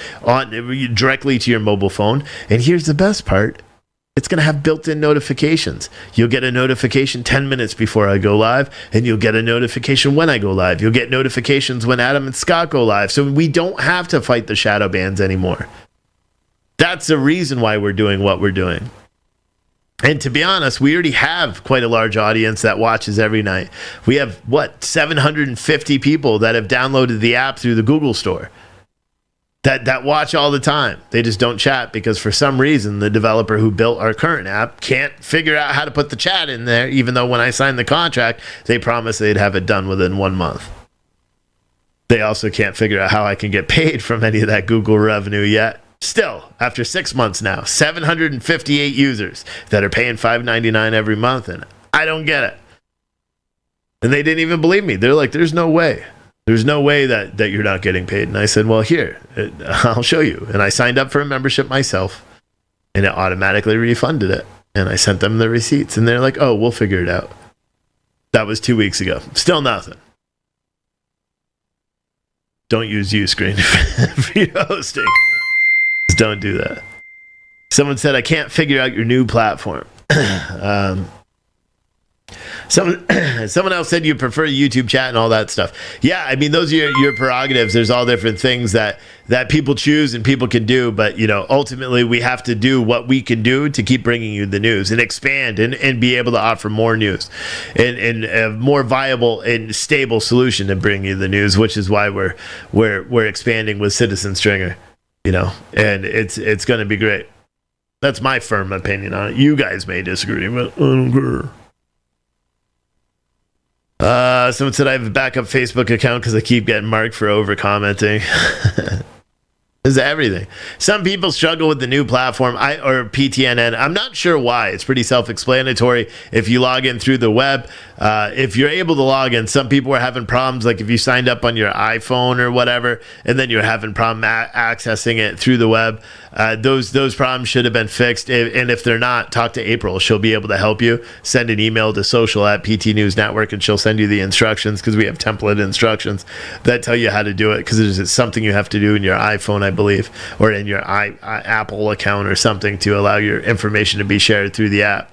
directly to your mobile phone. And here's the best part. It's going to have built-in notifications. You'll get a notification 10 minutes before I go live, and you'll get a notification when I go live. You'll get notifications when Adam and Scott go live. So we don't have to fight the shadow bans anymore. That's the reason why we're doing what we're doing. And to be honest, we already have quite a large audience that watches every night. We have, 750 people that have downloaded the app through the Google Store. That watch all the time. They just don't chat because for some reason the developer who built our current app can't figure out how to put the chat in there, even though when I signed the contract, they promised they'd have it done within 1 month. They also can't figure out how I can get paid from any of that Google revenue yet. Still, after 6 months now, 758 users that are paying $5.99 every month, and I don't get it. And they didn't even believe me. They're like, there's no way. There's no way that you're not getting paid. And I said, well, here, I'll show you. And I signed up for a membership myself, and it automatically refunded it. And I sent them the receipts, and they're like, oh, we'll figure it out. That was 2 weeks ago. Still nothing. Don't use Uscreen for your hosting. Just don't do that. Someone said, I can't figure out your new platform. Someone else said you prefer YouTube chat and all that stuff. Yeah, I mean, those are your prerogatives. There's all different things that people choose and people can do. But, ultimately, we have to do what we can do to keep bringing you the news and expand and be able to offer more news and a more viable and stable solution to bring you the news, which is why we're expanding with Citizen Stringer, and it's going to be great. That's my firm opinion on it. You guys may disagree, but I don't care. Someone said I have a backup Facebook account because I keep getting marked for over commenting. Is everything. Some people struggle with the new platform or PTNN. I'm not sure why. It's pretty self-explanatory. If you log in through the web, if you're able to log in, some people are having problems. Like if you signed up on your iPhone or whatever, and then you're having problem accessing it through the web, those problems should have been fixed. And if they're not, talk to April. She'll be able to help you. Send an email to social@PT News Network, and she'll send you the instructions because we have template instructions that tell you how to do it because it's something you have to do in your iPhone, I believe, or in your Apple account or something to allow your information to be shared through the app.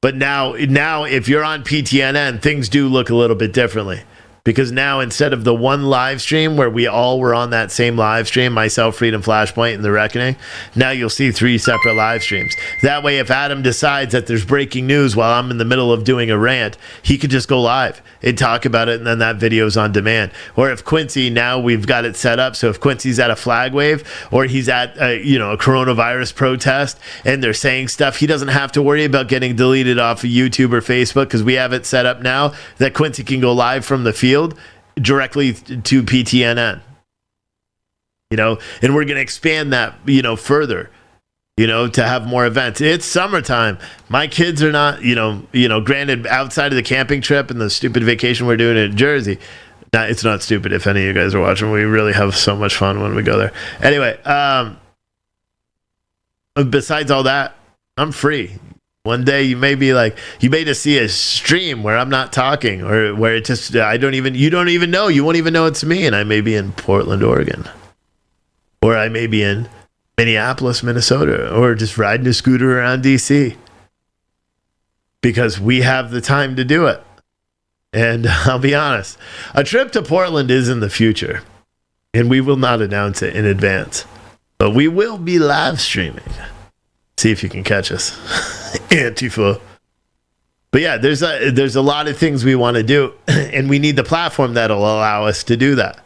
But now if you're on PTNN, things do look a little bit differently. Because now instead of the one live stream where we all were on that same live stream, myself, Freedom Flashpoint, and The Reckoning, now you'll see 3 separate live streams. That way, if Adam decides that there's breaking news while I'm in the middle of doing a rant, he could just go live and talk about it, and then that video's on demand. Or if Quincy, now we've got it set up, so if Quincy's at a flag wave or he's at a coronavirus protest and they're saying stuff, he doesn't have to worry about getting deleted off of YouTube or Facebook because we have it set up now that Quincy can go live from the field directly to PTNN, and we're going to expand that, further, to have more events. It's summertime. My kids are not, granted, outside of the camping trip and the stupid vacation we're doing in Jersey. Now, it's not stupid if any of you guys are watching. We really have so much fun when we go there. Anyway, besides all that, I'm free. One day you may be like, you may just see a stream where I'm not talking, or where it just, you don't even know, you won't even know it's me, and I may be in Portland, Oregon, or I may be in Minneapolis, Minnesota, or just riding a scooter around DC, because we have the time to do it. And I'll be honest, a trip to Portland is in the future, and we will not announce it in advance, but we will be live streaming. See if you can catch us. Antifa. But yeah, there's a lot of things we want to do, and we need the platform that'll allow us to do that.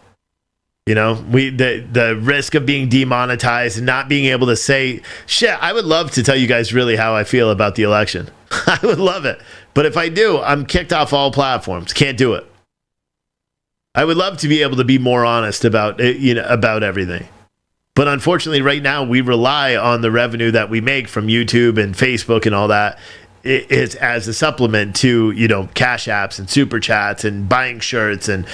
You know, the risk of being demonetized and not being able to say shit. I would love to tell you guys really how I feel about the election. I would love it. But if I do, I'm kicked off all platforms. Can't do it. I would love to be able to be more honest about it, about everything. But unfortunately, right now, we rely on the revenue that we make from YouTube and Facebook and all that. It's as a supplement to, Cash Apps and Super Chats and buying shirts and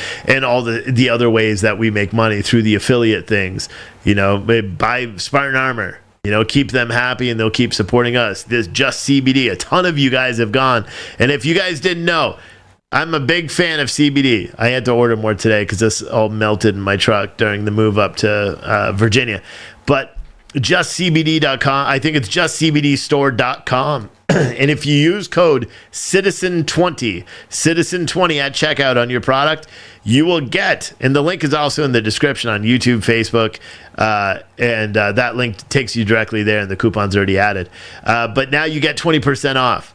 all the other ways that we make money through the affiliate things. Buy Spartan Armor, keep them happy and they'll keep supporting us. This Just CBD, a ton of you guys have gone. And if you guys didn't know, I'm a big fan of CBD. I had to order more today because this all melted in my truck during the move up to Virginia. But justcbd.com, I think it's justcbdstore.com. And if you use code Citizen20 at checkout on your product, you will get, and the link is also in the description on YouTube, Facebook, and that link takes you directly there, and the coupon's already added. But now you get 20% off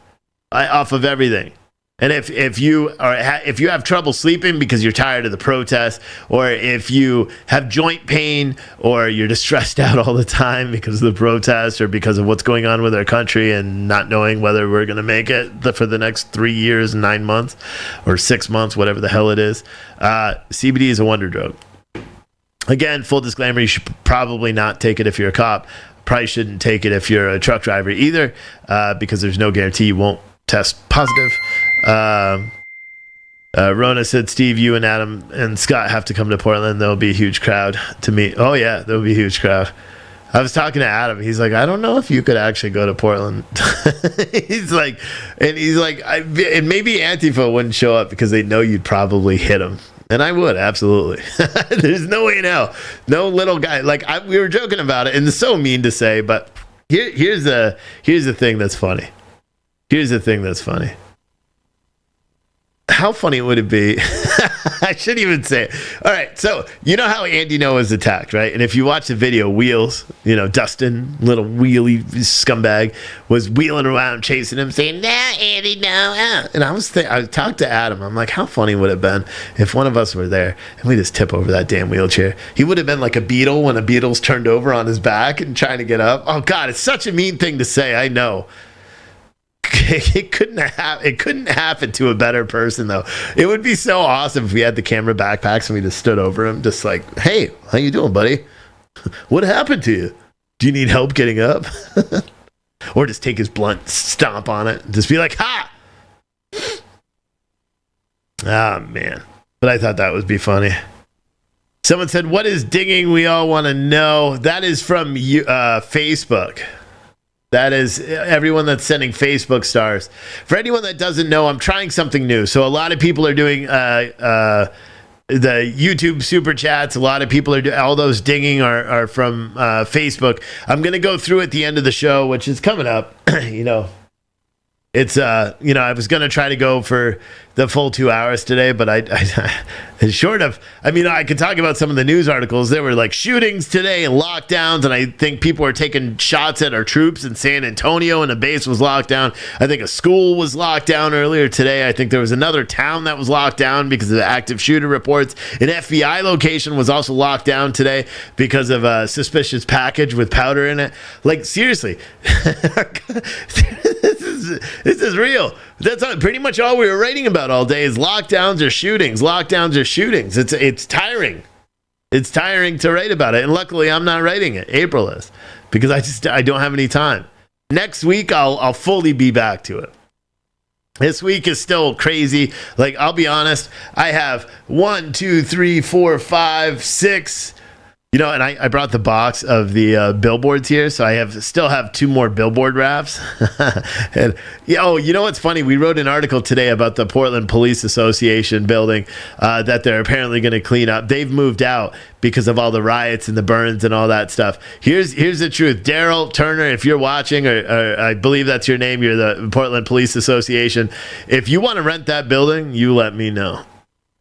of everything. And if you have trouble sleeping because you're tired of the protests, or if you have joint pain, or you're just stressed out all the time because of the protests or because of what's going on with our country and not knowing whether we're going to make it for the next 3 years, 9 months, or 6 months, whatever the hell it is, CBD is a wonder drug. Again, full disclaimer, you should probably not take it if you're a cop. Probably shouldn't take it if you're a truck driver either, because there's no guarantee you won't test positive. Rona said, Steve, you and Adam and Scott have to come to Portland. There'll be a huge crowd to meet. Oh yeah, there'll be a huge crowd. I was talking to Adam. He's like, I don't know if you could actually go to Portland. he's like, and maybe Antifa wouldn't show up because they know you'd probably hit him. And I would, absolutely. There's no way in hell. No little guy. We were joking about it, and it's so mean to say, but here's the thing that's funny. Here's the thing that's funny. How funny would it be? I shouldn't even say it. All right, so you know how Andy Ngo was attacked, right? And if you watch the video, Wheels, Dustin, little wheelie scumbag, was wheeling around chasing him, saying, "No, Andy, no." And I talked to Adam. I'm like, how funny would it have been if one of us were there and we just tip over that damn wheelchair? He would have been like a beetle when a beetle's turned over on his back and trying to get up. Oh God, it's such a mean thing to say. I know. It couldn't happen to a better person, though. It would be so awesome if we had the camera backpacks and we just stood over him, just like, "Hey, how you doing, buddy? What happened to you? Do you need help getting up?" Or just take his blunt, stomp on it, and just be like, "Ha!" Ah, man. But I thought that would be funny. Someone said, "What is dinging? We all want to know." That is from Facebook. That is everyone that's sending Facebook stars. For anyone that doesn't know, I'm trying something new. So a lot of people are doing the YouTube super chats. A lot of people are doing all those dinging are from Facebook. I'm going to go through at the end of the show, which is coming up. It's I was going to try to go for the full 2 hours today, but I short of, I could talk about some of the news articles. There were like shootings today and lockdowns, and I think people are taking shots at our troops in San Antonio, and a base was locked down. I think a school was locked down earlier today. I think there was another town that was locked down because of the active shooter reports. An FBI location was also locked down today because of a suspicious package with powder in it. Like, seriously, this is real. That's pretty much all we were writing about all day is lockdowns or shootings. Lockdowns or shootings. It's tiring. It's tiring to write about it. And luckily, I'm not writing it. April is, because I don't have any time. Next week, I'll fully be back to it. This week is still crazy. Like, I'll be honest, I have 1, 2, 3, 4, 5, 6. And I brought the box of the billboards here, so I still have 2 more billboard wraps. And you know what's funny? We wrote an article today about the Portland Police Association building that they're apparently going to clean up. They've moved out because of all the riots and the burns and all that stuff. Here's the truth, Daryl Turner, if you're watching, or I believe that's your name, you're the Portland Police Association. If you want to rent that building, you let me know.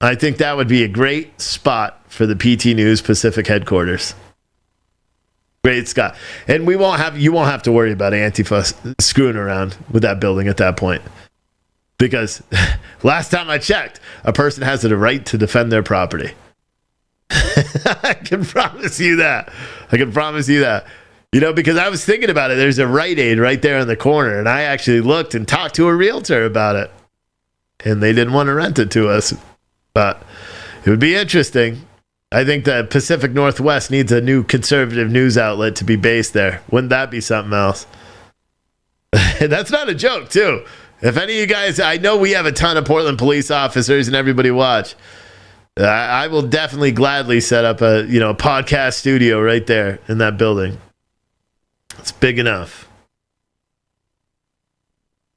I think that would be a great spot for the PT News Pacific headquarters. Great, Scott. And you won't have to worry about Antifa screwing around with that building at that point. Because last time I checked, a person has the right to defend their property. I can promise you that. Because I was thinking about it. There's a Rite Aid right there in the corner, and I actually looked and talked to a realtor about it. And they didn't want to rent it to us. But it would be interesting. I think the Pacific Northwest needs a new conservative news outlet to be based there. Wouldn't that be something else? And that's not a joke, too. If any of you guys, I know we have a ton of Portland police officers and everybody watch. I will definitely gladly set up a podcast studio right there in that building. It's big enough.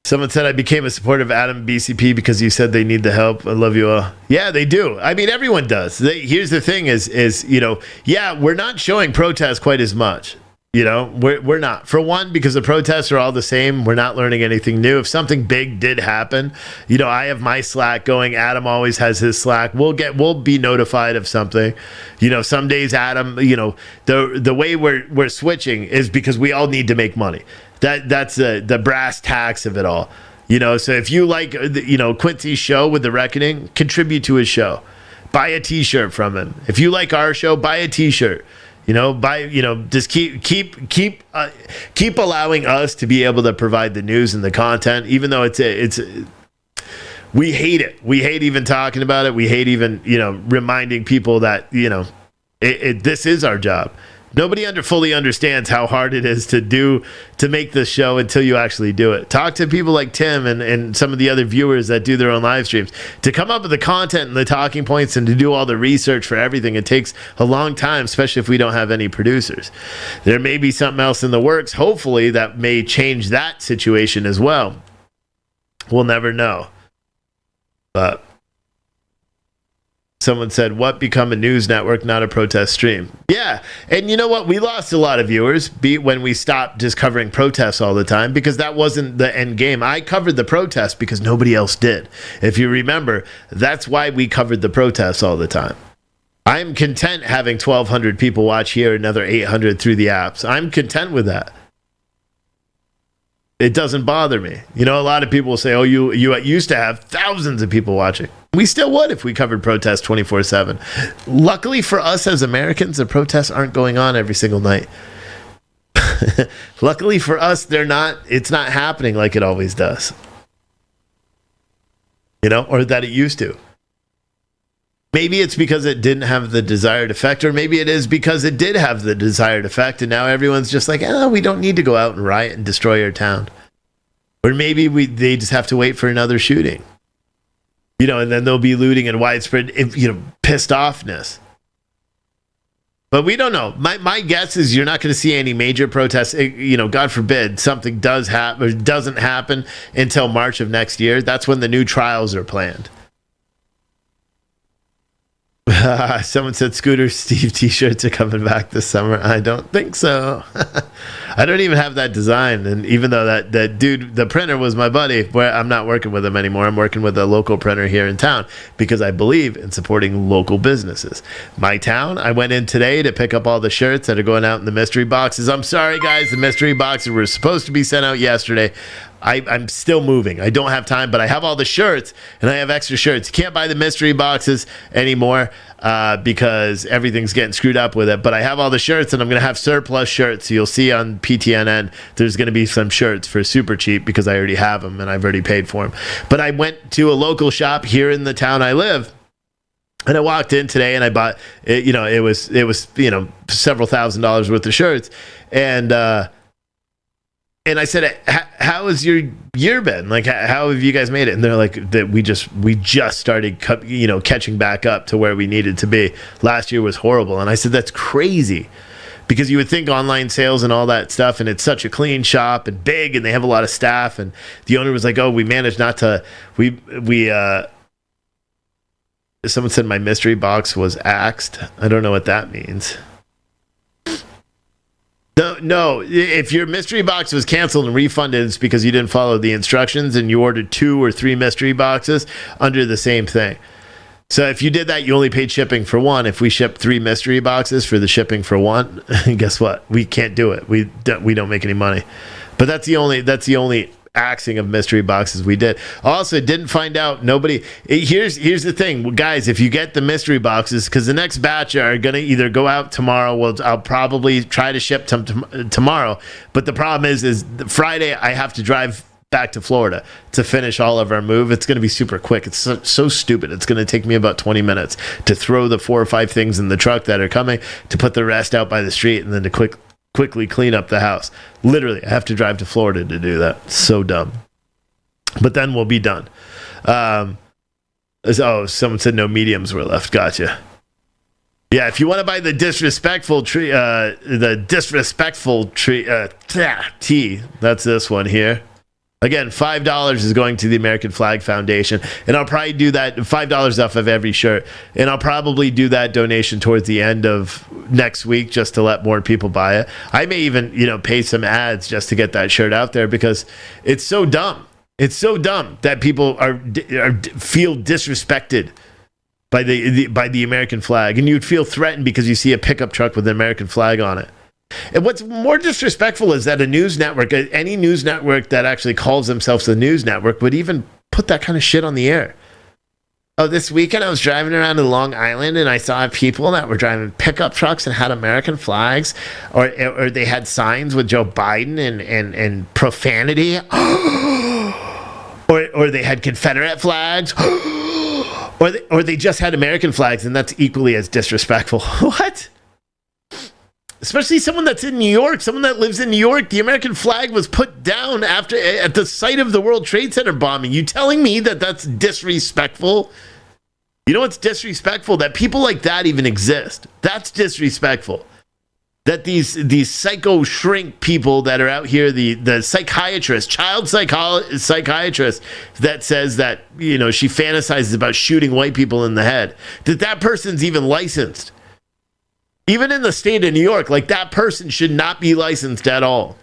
Someone said I became a supporter of Adam BCP because you said they need the help. I love you all. Yeah, they do. I mean, everyone does. Here's the thing is we're not showing protests quite as much. We're not. For one, because the protests are all the same. We're not learning anything new. If something big did happen, I have my Slack going. Adam always has his Slack. We'll be notified of something. Some days Adam, the way we're switching is because we all need to make money. That's the brass tacks of it all. So if you like, Quincy's show with The Reckoning, contribute to his show. Buy a T-shirt from him. If you like our show, buy a T-shirt. Just keep allowing us to be able to provide the news and the content, even though it's we hate it. We hate even talking about it. We hate even, reminding people that, this is our job. Nobody fully understands how hard it is to make this show until you actually do it. Talk to people like Tim and some of the other viewers that do their own live streams. To come up with the content and the talking points and to do all the research for everything, it takes a long time, especially if we don't have any producers. There may be something else in the works, hopefully, that may change that situation as well. We'll never know. But someone said, what become a news network, not a protest stream? Yeah. And you know what? We lost a lot of viewers when we stopped just covering protests all the time, because that wasn't the end game. I covered the protests because nobody else did. If you remember, that's why we covered the protests all the time. I'm content having 1,200 people watch here, another 800 through the apps. I'm content with that. It doesn't bother me. A lot of people will say, oh, you used to have thousands of people watching. We still would if we covered protests 24/7. Luckily for us as Americans, the protests aren't going on every single night. Luckily for us, it's not happening like it always does. Or that it used to. Maybe it's because it didn't have the desired effect, or maybe it is because it did have the desired effect, and now everyone's just like, we don't need to go out and riot and destroy our town. Or maybe they just have to wait for another shooting. And then there'll be looting and widespread, pissed offness. But we don't know. My guess is you're not going to see any major protests. God forbid something does happen or doesn't happen until March of next year. That's when the new trials are planned. Someone said Scooter Steve t-shirts are coming back this summer. I don't think so. I don't even have that design. And even though that dude, the printer, was my buddy, where I'm not working with him anymore. I'm working with a local printer here in town because I believe in supporting local businesses. My town, I went in today to pick up all the shirts that are going out in the mystery boxes. I'm sorry, guys. The mystery boxes were supposed to be sent out yesterday. I'm still moving. I don't have time, but I have all the shirts, and I have extra shirts. You can't buy the mystery boxes anymore because everything's getting screwed up with it. But I have all the shirts, and I'm going to have surplus shirts. So you'll see on PTNN, there's going to be some shirts for super cheap because I already have them, and I've already paid for them. But I went to a local shop here in the town I live, and I walked in today, and I bought, it was several $1,000s worth of shirts, and and I said, how has your year been? Like, how have you guys made it? And they're like, that we just started, catching back up to where we needed to be. Last year was horrible. And I said, that's crazy, because you would think online sales and all that stuff, and it's such a clean shop and big, and they have a lot of staff. And the owner was like, oh, we managed not to, someone said my mystery box was axed. I don't know what that means. No. If your mystery box was canceled and refunded, it's because you didn't follow the instructions and you ordered 2 or 3 mystery boxes under the same thing. So if you did that, you only paid shipping for one. If we shipped 3 mystery boxes for the shipping for one, guess what? We can't do it. We don't make any money. But that's the only axing of mystery boxes we did. Also, didn't find out nobody. Here's the thing, guys. If you get the mystery boxes, because the next batch are gonna either go out tomorrow. Well, I'll probably try to ship tomorrow. But the problem is Friday I have to drive back to Florida to finish all of our move. It's going to be super quick. It's so stupid. It's going to take me about 20 minutes to throw the 4 or 5 things in the truck that are coming, to put the rest out by the street, and then to quickly clean up the house. Literally, I have to drive to Florida to do that. So dumb. But then we'll be done. Someone said no mediums were left. Gotcha. Yeah, if you want to buy the disrespectful tea, that's this one here. Again, $5 is going to the American Flag Foundation, and I'll probably do that, $5 off of every shirt, and I'll probably do that donation towards the end of next week just to let more people buy it. I may even, pay some ads just to get that shirt out there, because it's so dumb. It's so dumb that people feel disrespected by the American flag, and you'd feel threatened because you see a pickup truck with an American flag on it. And what's more disrespectful is that a news network, any news network that actually calls themselves a news network, would even put that kind of shit on the air. Oh, this weekend I was driving around in Long Island and I saw people that were driving pickup trucks and had American flags, or they had signs with Joe Biden and profanity, or they had Confederate flags, or they just had American flags, and that's equally as disrespectful. What? Especially someone that's in New York, someone that lives in New York. The American flag was put down at the site of the World Trade Center bombing. You telling me that that's disrespectful? You know what's disrespectful? That people like that even exist. That's disrespectful. That these psycho shrink people that are out here, the psychiatrist, child psychiatrist that says that, she fantasizes about shooting white people in the head, that person's even licensed. Even in the state of New York, like, that person should not be licensed at all.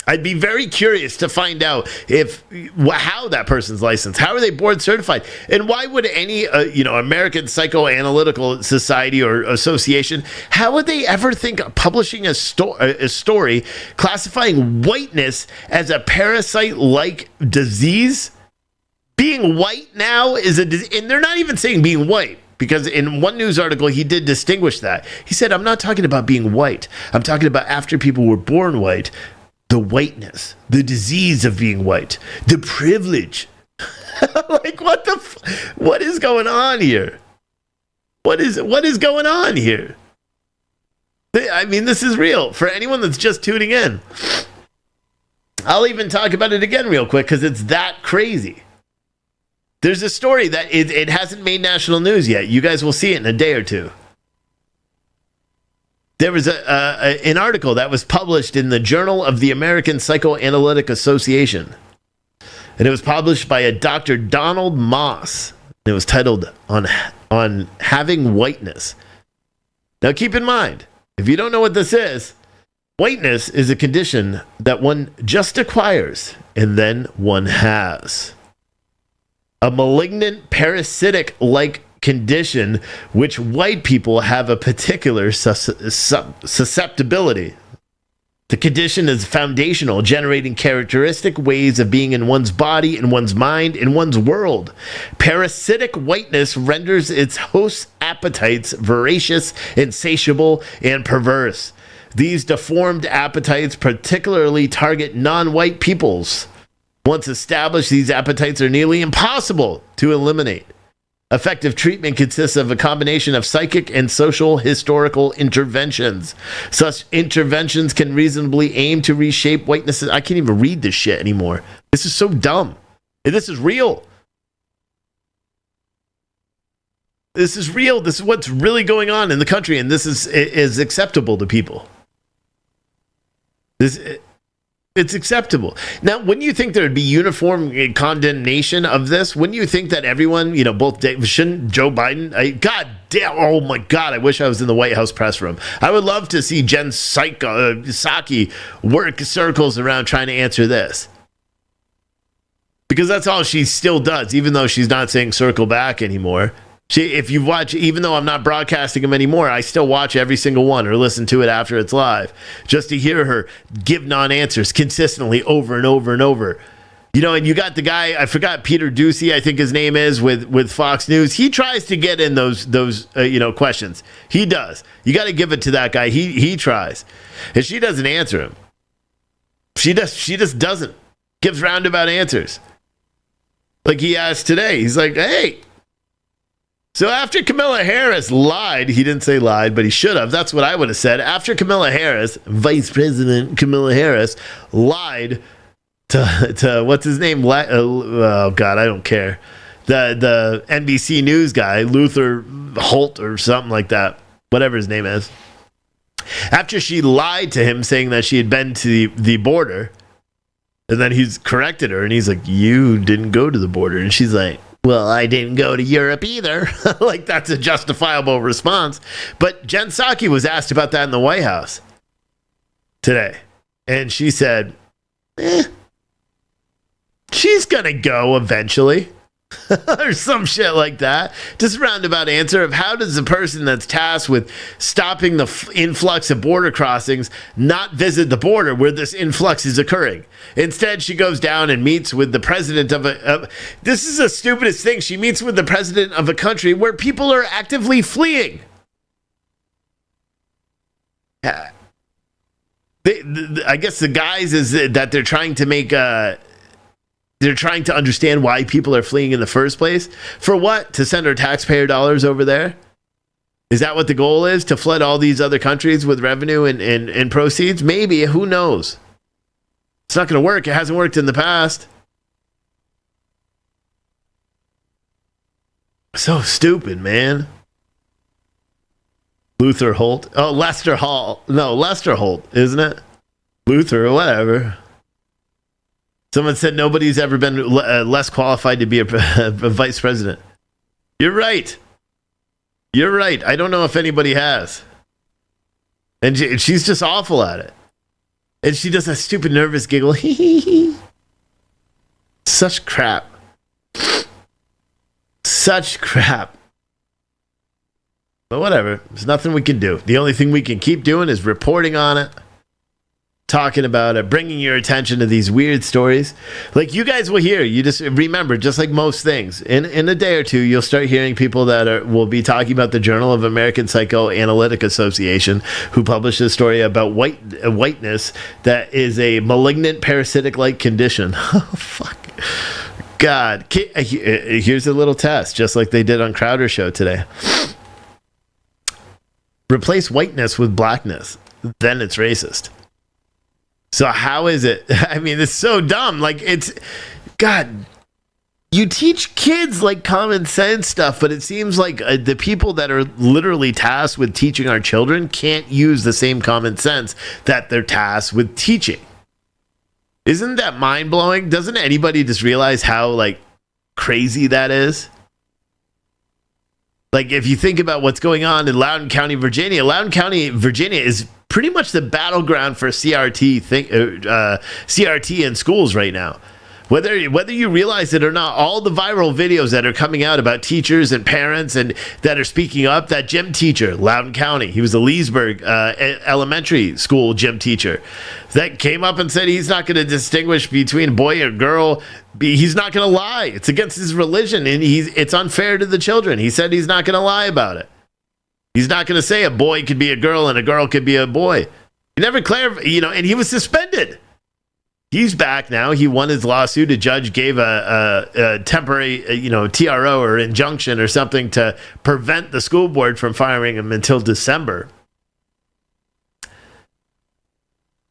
I'd be very curious to find out how that person's licensed. How are they board certified? And why would any, American Psychoanalytical Society or Association, how would they ever think of publishing a story classifying whiteness as a parasite-like disease? Being white now is a disease, and they're not even saying being white. Because in one news article, he did distinguish that. He said, I'm not talking about being white. I'm talking about after people were born white, the whiteness, the disease of being white, the privilege. Like, what is going on here? What is going on here? I mean, this is real. For anyone that's just tuning in, I'll even talk about it again real quick because it's that crazy. There's a story that it hasn't made national news yet. You guys will see it in a day or two. There was an article that was published in the Journal of the American Psychoanalytic Association. And it was published by a Dr. Donald Moss. It was titled on Having Whiteness. Now keep in mind, if you don't know what this is, whiteness is a condition that one just acquires and then one has. A malignant parasitic-like condition which white people have a particular susceptibility. The condition is foundational, generating characteristic ways of being in one's body, in one's mind, in one's world. Parasitic whiteness renders its host's appetites voracious, insatiable, and perverse. These deformed appetites particularly target non-white peoples. Once established, these appetites are nearly impossible to eliminate. Effective treatment consists of a combination of psychic and social historical interventions. Such interventions can reasonably aim to reshape whiteness. I can't even read this shit anymore. This is so dumb. This is real. This is real. This is what's really going on in the country, and this is acceptable to people. It's acceptable. Now, wouldn't you think there would be uniform condemnation of this? Wouldn't you think that everyone, shouldn't Joe Biden? God damn, oh my God, I wish I was in the White House press room. I would love to see Jen Psaki work circles around trying to answer this. Because that's all she still does, even though she's not saying circle back anymore. If you watch, even though I'm not broadcasting them anymore, I still watch every single one or listen to it after it's live, just to hear her give non-answers consistently over and over and over. And you got the guy, I forgot, Peter Ducey, I think his name is, with Fox News. He tries to get in those questions. He does. You got to give it to that guy. He tries, and she doesn't answer him. She just doesn't. Gives roundabout answers. Like he asked today. He's like, hey. So after Kamala Harris lied, he didn't say lied, but he should have. That's what I would have said. After Kamala Harris, Vice President Kamala Harris, lied to what's his name? Oh, God, I don't care. The NBC News guy, Luther Holt or something like that, whatever his name is. After she lied to him saying that she had been to the border, and then he's corrected her, and he's like, you didn't go to the border. And she's like, well, I didn't go to Europe either. Like, that's a justifiable response. But Jen Psaki was asked about that in the White House today. And she said, she's going to go eventually. Or some shit like that. Just a roundabout answer of how does the person that's tasked with stopping the influx of border crossings not visit the border where this influx is occurring? Instead, she goes down and meets with the president of this is the stupidest thing. She meets with the president of a country where people are actively fleeing. I guess the guise is that they're trying to make... They're trying to understand why people are fleeing in the first place. For what? To send our taxpayer dollars over there? Is that what the goal is? To flood all these other countries with revenue and proceeds? Maybe. Who knows? It's not going to work. It hasn't worked in the past. So stupid, man. Luther Holt. Oh, Lester Hall. No, Lester Holt, isn't it? Luther or whatever. Someone said nobody's ever been less qualified to be a vice president. You're right. You're right. I don't know if anybody has. And she's just awful at it. And she does that stupid nervous giggle. Such crap. Such crap. But whatever. There's nothing we can do. The only thing we can keep doing is reporting on it. Talking about it, bringing your attention to these weird stories. Like you guys will hear, you just remember, just like most things, in a day or two, you'll start hearing people that will be talking about the Journal of American Psychoanalytic Association, who published a story about whiteness that is a malignant parasitic-like condition. Oh, fuck. God. Here's a little test, just like they did on Crowder's show today. Replace whiteness with blackness. Then it's racist. So how is it? I mean, it's so dumb. Like, it's... God, you teach kids, like, common sense stuff, but it seems like the people that are literally tasked with teaching our children can't use the same common sense that they're tasked with teaching. Isn't that mind-blowing? Doesn't anybody just realize how, like, crazy that is? Like, if you think about what's going on in Loudoun County, Virginia is pretty much the battleground for CRT in schools right now. Whether you realize it or not, all the viral videos that are coming out about teachers and parents and that are speaking up, that gym teacher, Loudoun County, he was a Leesburg elementary school gym teacher, that came up and said he's not going to distinguish between boy or girl. He's not going to lie. It's against his religion, and it's unfair to the children. He said he's not going to lie about it. He's not going to say a boy could be a girl and a girl could be a boy. He never clarified, and he was suspended. He's back now. He won his lawsuit. A judge gave a temporary, TRO or injunction or something to prevent the school board from firing him until December.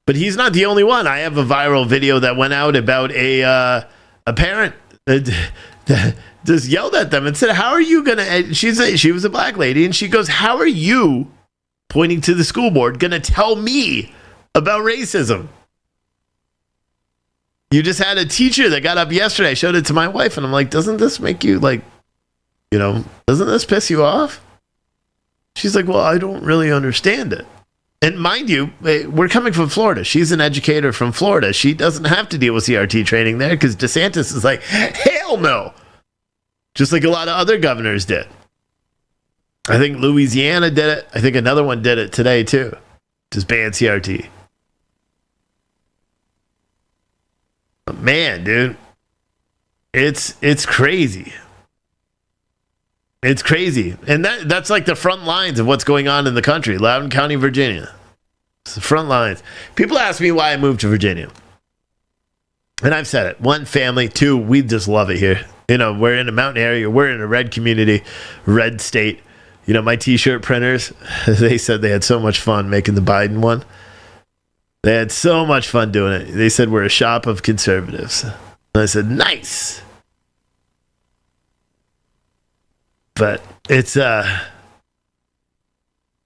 But he's not the only one. I have a viral video that went out about a parent that just yelled at them and said, "How are you gonna?" She was a black lady, and she goes, "How are you, pointing to the school board, gonna tell me about racism? You just had a teacher that got up yesterday." I showed it to my wife, and I'm like, "Doesn't this make you doesn't this piss you off?" She's like, "Well, I don't really understand it." And mind you, we're coming from Florida. She's an educator from Florida. She doesn't have to deal with CRT training there because DeSantis is like, hell no. Just like a lot of other governors did. I think Louisiana did it. I think another one did it today too. Just ban CRT. But man, dude, it's crazy. It's crazy. And that's like the front lines of what's going on in the country. Loudoun County, Virginia. It's the front lines. People ask me why I moved to Virginia. And I've said it. One, family. Two, we just love it here. We're in a mountain area. We're in a red community, red state. My t-shirt printers, they said they had so much fun making the Biden one. They had so much fun doing it. They said we're a shop of conservatives. And I said, nice. But it's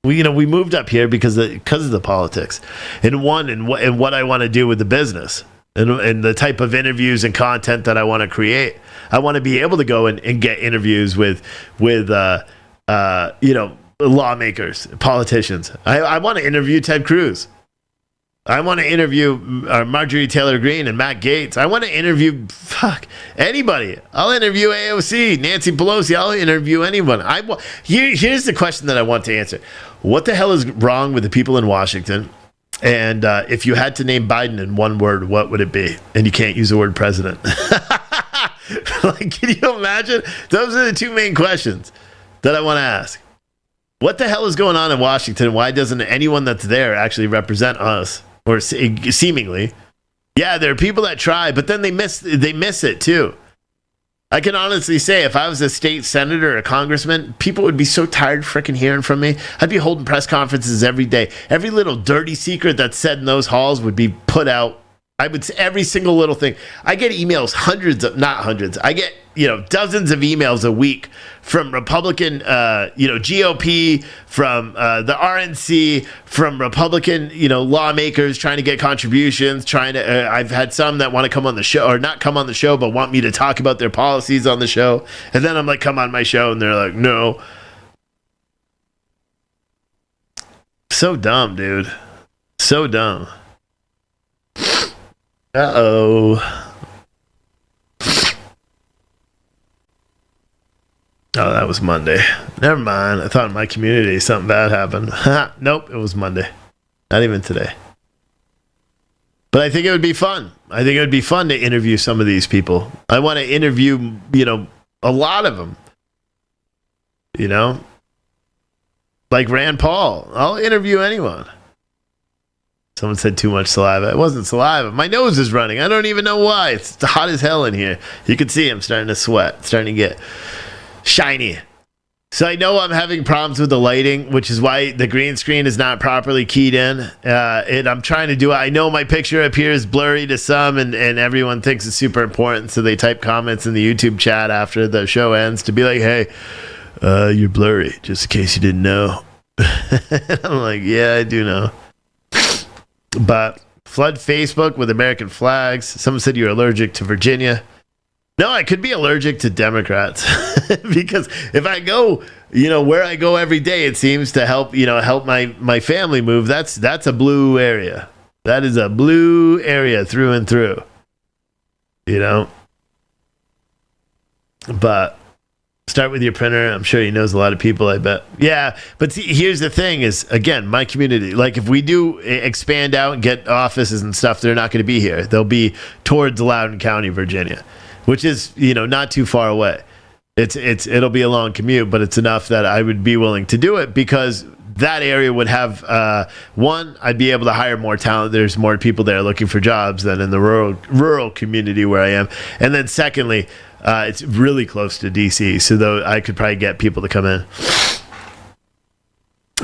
we moved up here because of the politics, and what I want to do with the business, and the type of interviews and content that I want to create. I want to be able to go and get interviews with lawmakers, politicians. I want to interview Ted Cruz. I want to interview Marjorie Taylor Greene and Matt Gaetz. I want to interview anybody. I'll interview AOC, Nancy Pelosi. I'll interview anyone. Here's the question that I want to answer. What the hell is wrong with the people in Washington? And if you had to name Biden in one word, what would it be? And you can't use the word president. Can you imagine? Those are the two main questions that I want to ask. What the hell is going on in Washington? Why doesn't anyone that's there actually represent us? Or seemingly. Yeah, there are people that try, but then they miss it too. I can honestly say if I was a state senator or a congressman, people would be so tired freaking hearing from me. I'd be holding press conferences every day. Every little dirty secret that's said in those halls would be put out. I would say every single little thing. I get emails, not hundreds. I get, dozens of emails a week from Republican, GOP, from the RNC, from Republican, lawmakers trying to get contributions, I've had some that want to come on the show, or not come on the show, but want me to talk about their policies on the show. And then I'm like, come on my show. And they're like, no. So dumb, dude. So dumb. Uh-oh. Oh, that was Monday. Never mind. I thought in my community something bad happened. Nope, it was Monday. Not even today. But I think it would be fun. I think it would be fun to interview some of these people. I want to interview, a lot of them. Like Rand Paul. I'll interview anyone. Someone said too much saliva. It wasn't saliva. My nose is running. I don't even know why. It's hot as hell in here. You can see I'm starting to sweat. Starting to get shiny. So I know I'm having problems with the lighting, which is why the green screen is not properly keyed in. And I'm trying to do it. I know my picture appears blurry to some, and everyone thinks it's super important. So they type comments in the YouTube chat after the show ends to be like, hey, you're blurry, just in case you didn't know. I'm like, yeah, I do know. But flood Facebook with American flags. Someone said you're allergic to Virginia. No, I could be allergic to Democrats because if I go, where I go every day, it seems to help my family move. That's a blue area. That is a blue area through and through. But start with your printer. I'm sure he knows a lot of people, I bet. Yeah, but see, here's the thing is, again, my community, like if we do expand out and get offices and stuff, they're not going to be here. They'll be towards Loudoun County, Virginia, which is, not too far away. It'll be a long commute, but it's enough that I would be willing to do it because that area would have one, I'd be able to hire more talent. There's more people there looking for jobs than in the rural community where I am. And then secondly, it's really close to DC, so though I could probably get people to come in.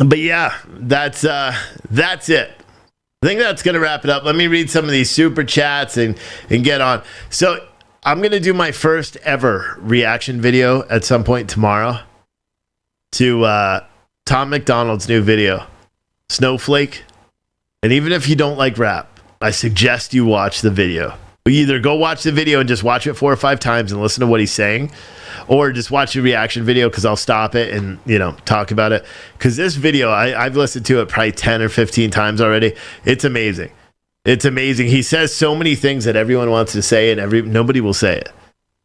But yeah, that's it. I think that's going to wrap it up. Let me read some of these super chats and get on. So I'm going to do my first ever reaction video at some point tomorrow to Tom McDonald's new video, Snowflake. And even if you don't like rap, I suggest you watch the video. You either go watch the video and just watch it 4 or 5 times and listen to what he's saying, or just watch the reaction video, because I'll stop it and, talk about it. Because this video, I've listened to it probably 10 or 15 times already. It's amazing. It's amazing. He says so many things that everyone wants to say, and nobody will say it.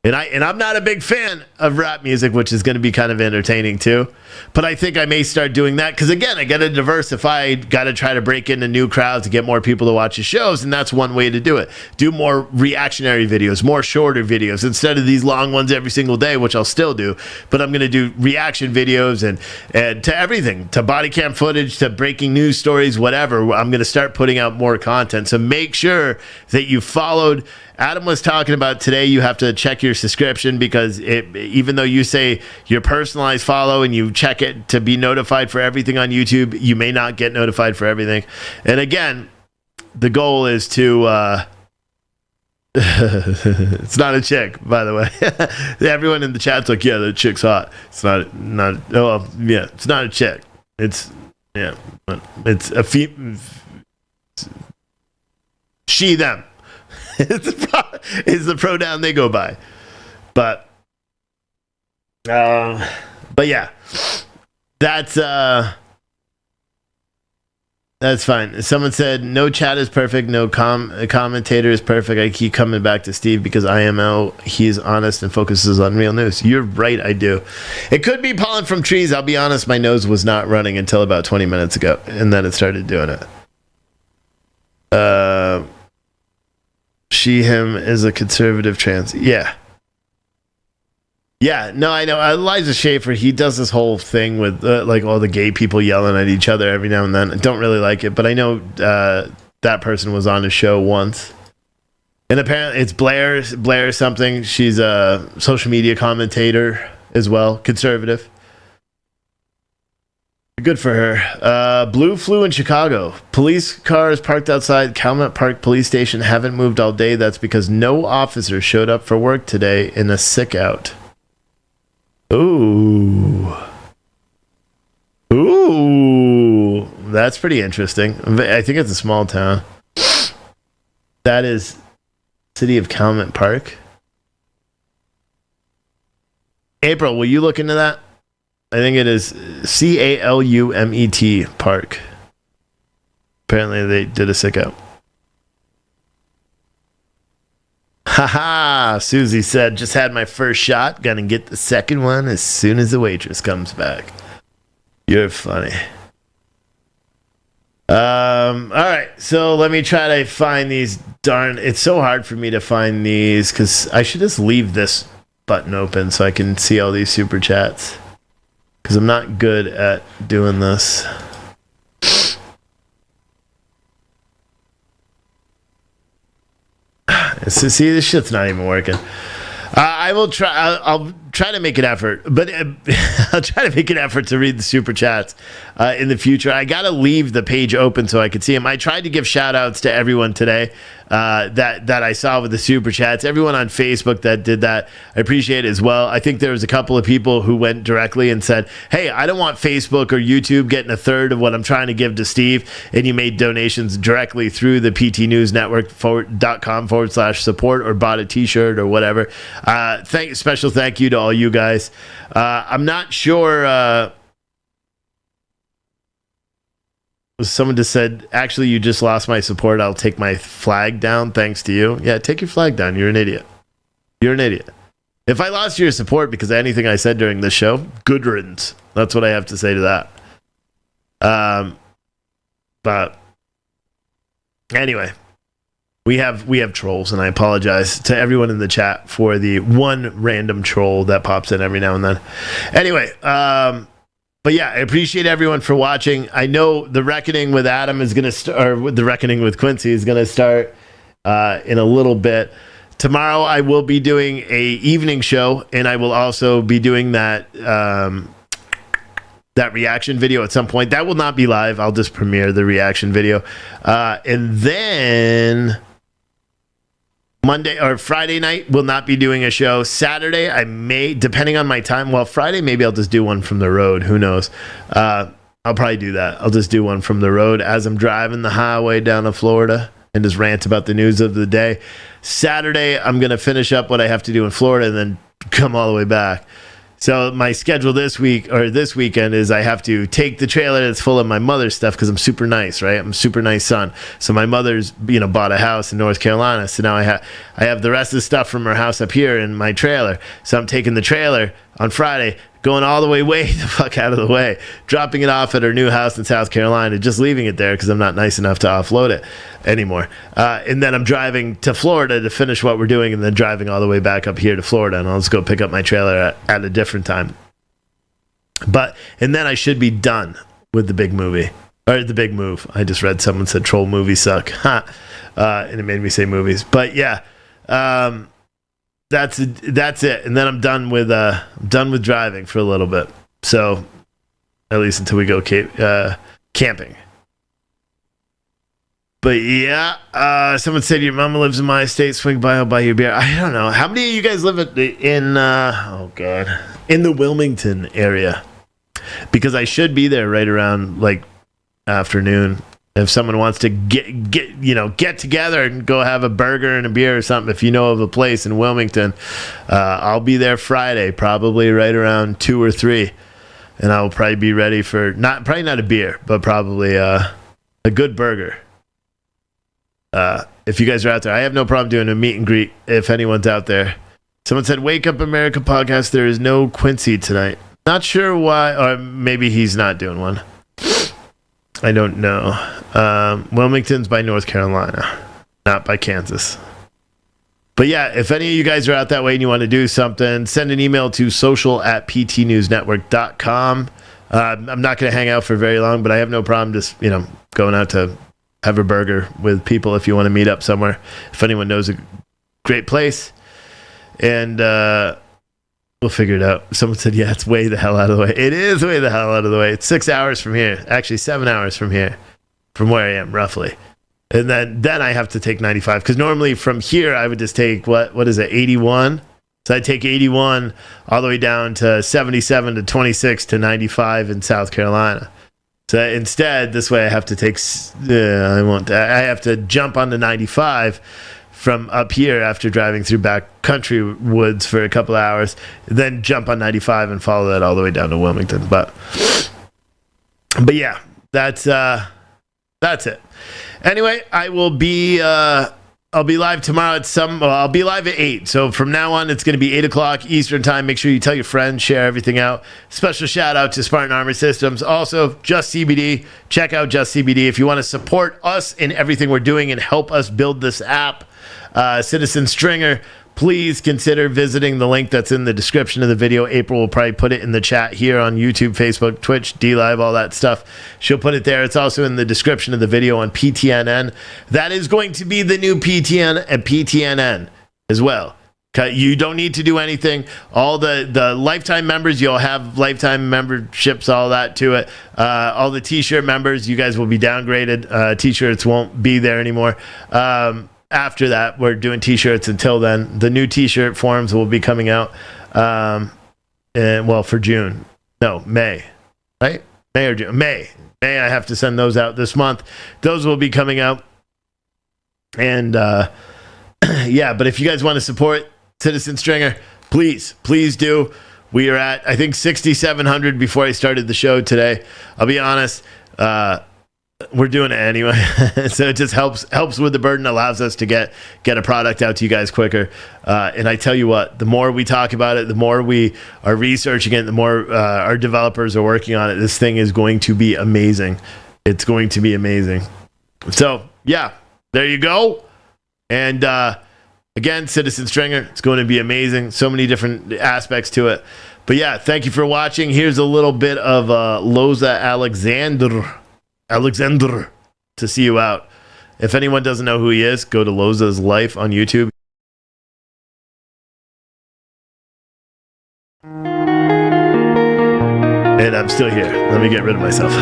And I'm not a big fan of rap music, which is going to be kind of entertaining too. But I think I may start doing that because, again, I got to diversify. Got to try to break into new crowds to get more people to watch the shows, and that's one way to do it. Do more reactionary videos, more shorter videos instead of these long ones every single day, which I'll still do. But I'm going to do reaction videos and to everything, to body cam footage, to breaking news stories, whatever. I'm going to start putting out more content. So make sure that you followed. Adam was talking about today, you have to check your subscription, because even though you say your personalized follow and you check it to be notified for everything on YouTube, you may not get notified for everything. And again, the goal is to it's not a chick, by the way. Everyone in the chat's like, yeah, the chick's hot. It's not it's not a chick. It's a she, them. Is the pronoun they go by. But yeah, that's fine. Someone said no chat is perfect, no commentator is perfect. I keep coming back to Steve because IMO, he's honest and focuses on real news. You're right, I do. It could be pollen from trees. I'll be honest, my nose was not running until about 20 minutes ago, and then it started doing it. She, him is a conservative trans. Yeah, no, I know. Elijah Schaefer, he does this whole thing with like all the gay people yelling at each other every now and then. I don't really like it, but I know that person was on his show once. And apparently it's Blair something. She's a social media commentator as well, conservative. Good for her. Blue flu in Chicago. Police cars parked outside Calumet Park Police Station haven't moved all day. That's because no officer showed up for work today in a sick out. Ooh, that's pretty interesting. I think it's a small town. That is city of Calumet Park. April, will you look into that? I think it is Calumet Park. Apparently they did a sick out. Haha, Susie said, just had my first shot. Gonna get the second one as soon as the waitress comes back. You're funny. Alright, so let me try to find these. Darn, it's so hard for me to find these because I should just leave this button open so I can see all these super chats. Because I'm not good at doing this. See, this shit's not even working. I will try. I'll try to make an effort, but I'll try to make an effort to read the super chats in the future. I gotta leave the page open so I can see them. I tried to give shout outs to everyone today that I saw with the super chats. Everyone on Facebook that did that, I appreciate it as well. I think there was a couple of people who went directly and said, hey, I don't want Facebook or YouTube getting a third of what I'm trying to give to Steve, and you made donations directly through the ptnewsnetwork.com/support or bought a t-shirt or whatever. Special thank you to all you guys. I'm not sure. Someone just said, actually, you just lost my support. I'll take my flag down thanks to you. Yeah, take your flag down. You're an idiot. You're an idiot. If I lost your support because of anything I said during this show, good riddance. That's what I have to say to that. But anyway, we have trolls, and I apologize to everyone in the chat for the one random troll that pops in every now and then. Anyway, But yeah, I appreciate everyone for watching. I know the reckoning with Adam is going to start, or the reckoning with Quincy is going to start in a little bit. Tomorrow I will be doing a evening show, and I will also be doing that that reaction video at some point. That will not be live. I'll just premiere the reaction video. And then Monday or Friday night will not be doing a show. Saturday I may, depending on my time. Well, Friday maybe I'll just do one from the road. Who knows? I'll probably do that. I'll just do one from the road as I'm driving the highway down to Florida and just rant about the news of the day. Saturday I'm going to finish up what I have to do in Florida and then come all the way back. So my schedule this week or this weekend is I have to take the trailer that's full of my mother's stuff because I'm super nice, right? I'm a super nice son. So my mother's, bought a house in North Carolina. So now I have the rest of the stuff from her house up here in my trailer. So I'm taking the trailer on Friday, going all the way the fuck out of the way, dropping it off at her new house in South Carolina, just leaving it there because I'm not nice enough to offload it anymore. And then I'm driving to Florida to finish what we're doing and then driving all the way back up here to Florida, and I'll just go pick up my trailer at a different time. And then I should be done with the big movie. Or the big move. I just read someone said troll movies suck. And it made me say movies. But yeah, that's it. And then I'm done with driving for a little bit. So at least until we go camping. But yeah, someone said your mama lives in my estate. Swing by, I'll buy you a beer. I don't know. How many of you guys live in the Wilmington area? Because I should be there right around like afternoon. If someone wants to get together and go have a burger and a beer or something, if you know of a place in Wilmington, I'll be there Friday, probably right around 2 or 3, and I'll probably be ready for probably not a beer, but probably a good burger. If you guys are out there, I have no problem doing a meet and greet if anyone's out there. Someone said, "Wake Up America podcast. There is no Quincy tonight." Not sure why, or maybe he's not doing one. I don't know. Wilmington's by North Carolina, not by Kansas. But yeah, if any of you guys are out that way and you want to do something, send an email to social@ptnewsnetwork.com. I'm not going to hang out for very long, but I have no problem just, going out to have a burger with people if you want to meet up somewhere. If anyone knows a great place. And we'll figure it out. Someone said, yeah, it's way the hell out of the way. It is way the hell out of the way. It's 6 hours from here. Actually, 7 hours from here, from where I am, roughly. And then I have to take 95. Because normally from here, I would just take, what is it, 81? So I take 81 all the way down to 77 to 26 to 95 in South Carolina. So instead, this way I have to take, I have to jump onto 95 from up here after driving through back country woods for a couple of hours, then jump on 95 and follow that all the way down to Wilmington. But yeah, that's it. Anyway, I'll be live tomorrow I'll be live at 8. So from now on, it's going to be 8 o'clock Eastern time. Make sure you tell your friends, share everything out. Special shout out to Spartan Armor Systems. Also, Just CBD. Check out Just CBD. If you want to support us in everything we're doing and help us build this app, Citizen Stringer, please consider visiting the link that's in the description of the video. April will probably put it in the chat here on YouTube, Facebook, Twitch, DLive, all that stuff. She'll put it there. It's also in the description of the video on PTNN. That is going to be the new PTN and PTNN as well. You don't need to do anything. All the lifetime members, you'll have lifetime memberships, all that to it. All the t-shirt members, you guys will be downgraded. T-shirts won't be there anymore. After that, we're doing t-shirts. Until then, the new t-shirt forms will be coming out for June. No, May. Right? May or June? May. I have to send those out this month. Those will be coming out. And yeah, but if you guys want to support Citizen Stringer, please do. We are at, I think, 6,700 before I started the show today. I'll be honest, we're doing it anyway. So it just helps with the burden, allows us to get a product out to you guys quicker. And I tell you what, the more we talk about it, the more we are researching it, the more our developers are working on it. This thing is going to be amazing. It's going to be amazing. So yeah, there you go. And again, Citizen Stringer, it's going to be amazing. So many different aspects to it. But yeah, thank you for watching. Here's a little bit of Loza Alexander to see you out. If anyone doesn't know who he is, go to Loza's Life on YouTube. And I'm still here. Let me get rid of myself.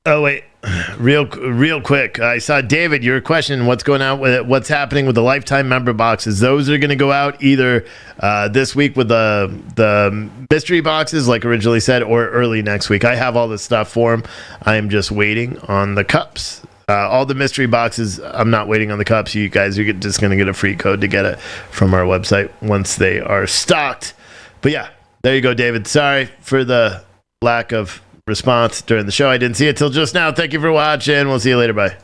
Oh wait, real quick. I saw David. Your question: what's going on with it? What's happening with the lifetime member boxes? Those are going to go out either this week with the mystery boxes, like originally said, or early next week. I have all the stuff for them. I am just waiting on the cups. All the mystery boxes. I'm not waiting on the cups. You guys are just going to get a free code to get it from our website once they are stocked. But yeah, there you go, David. Sorry for the lack of response during the show. I didn't see it till just now. Thank you for watching. We'll see you later. Bye.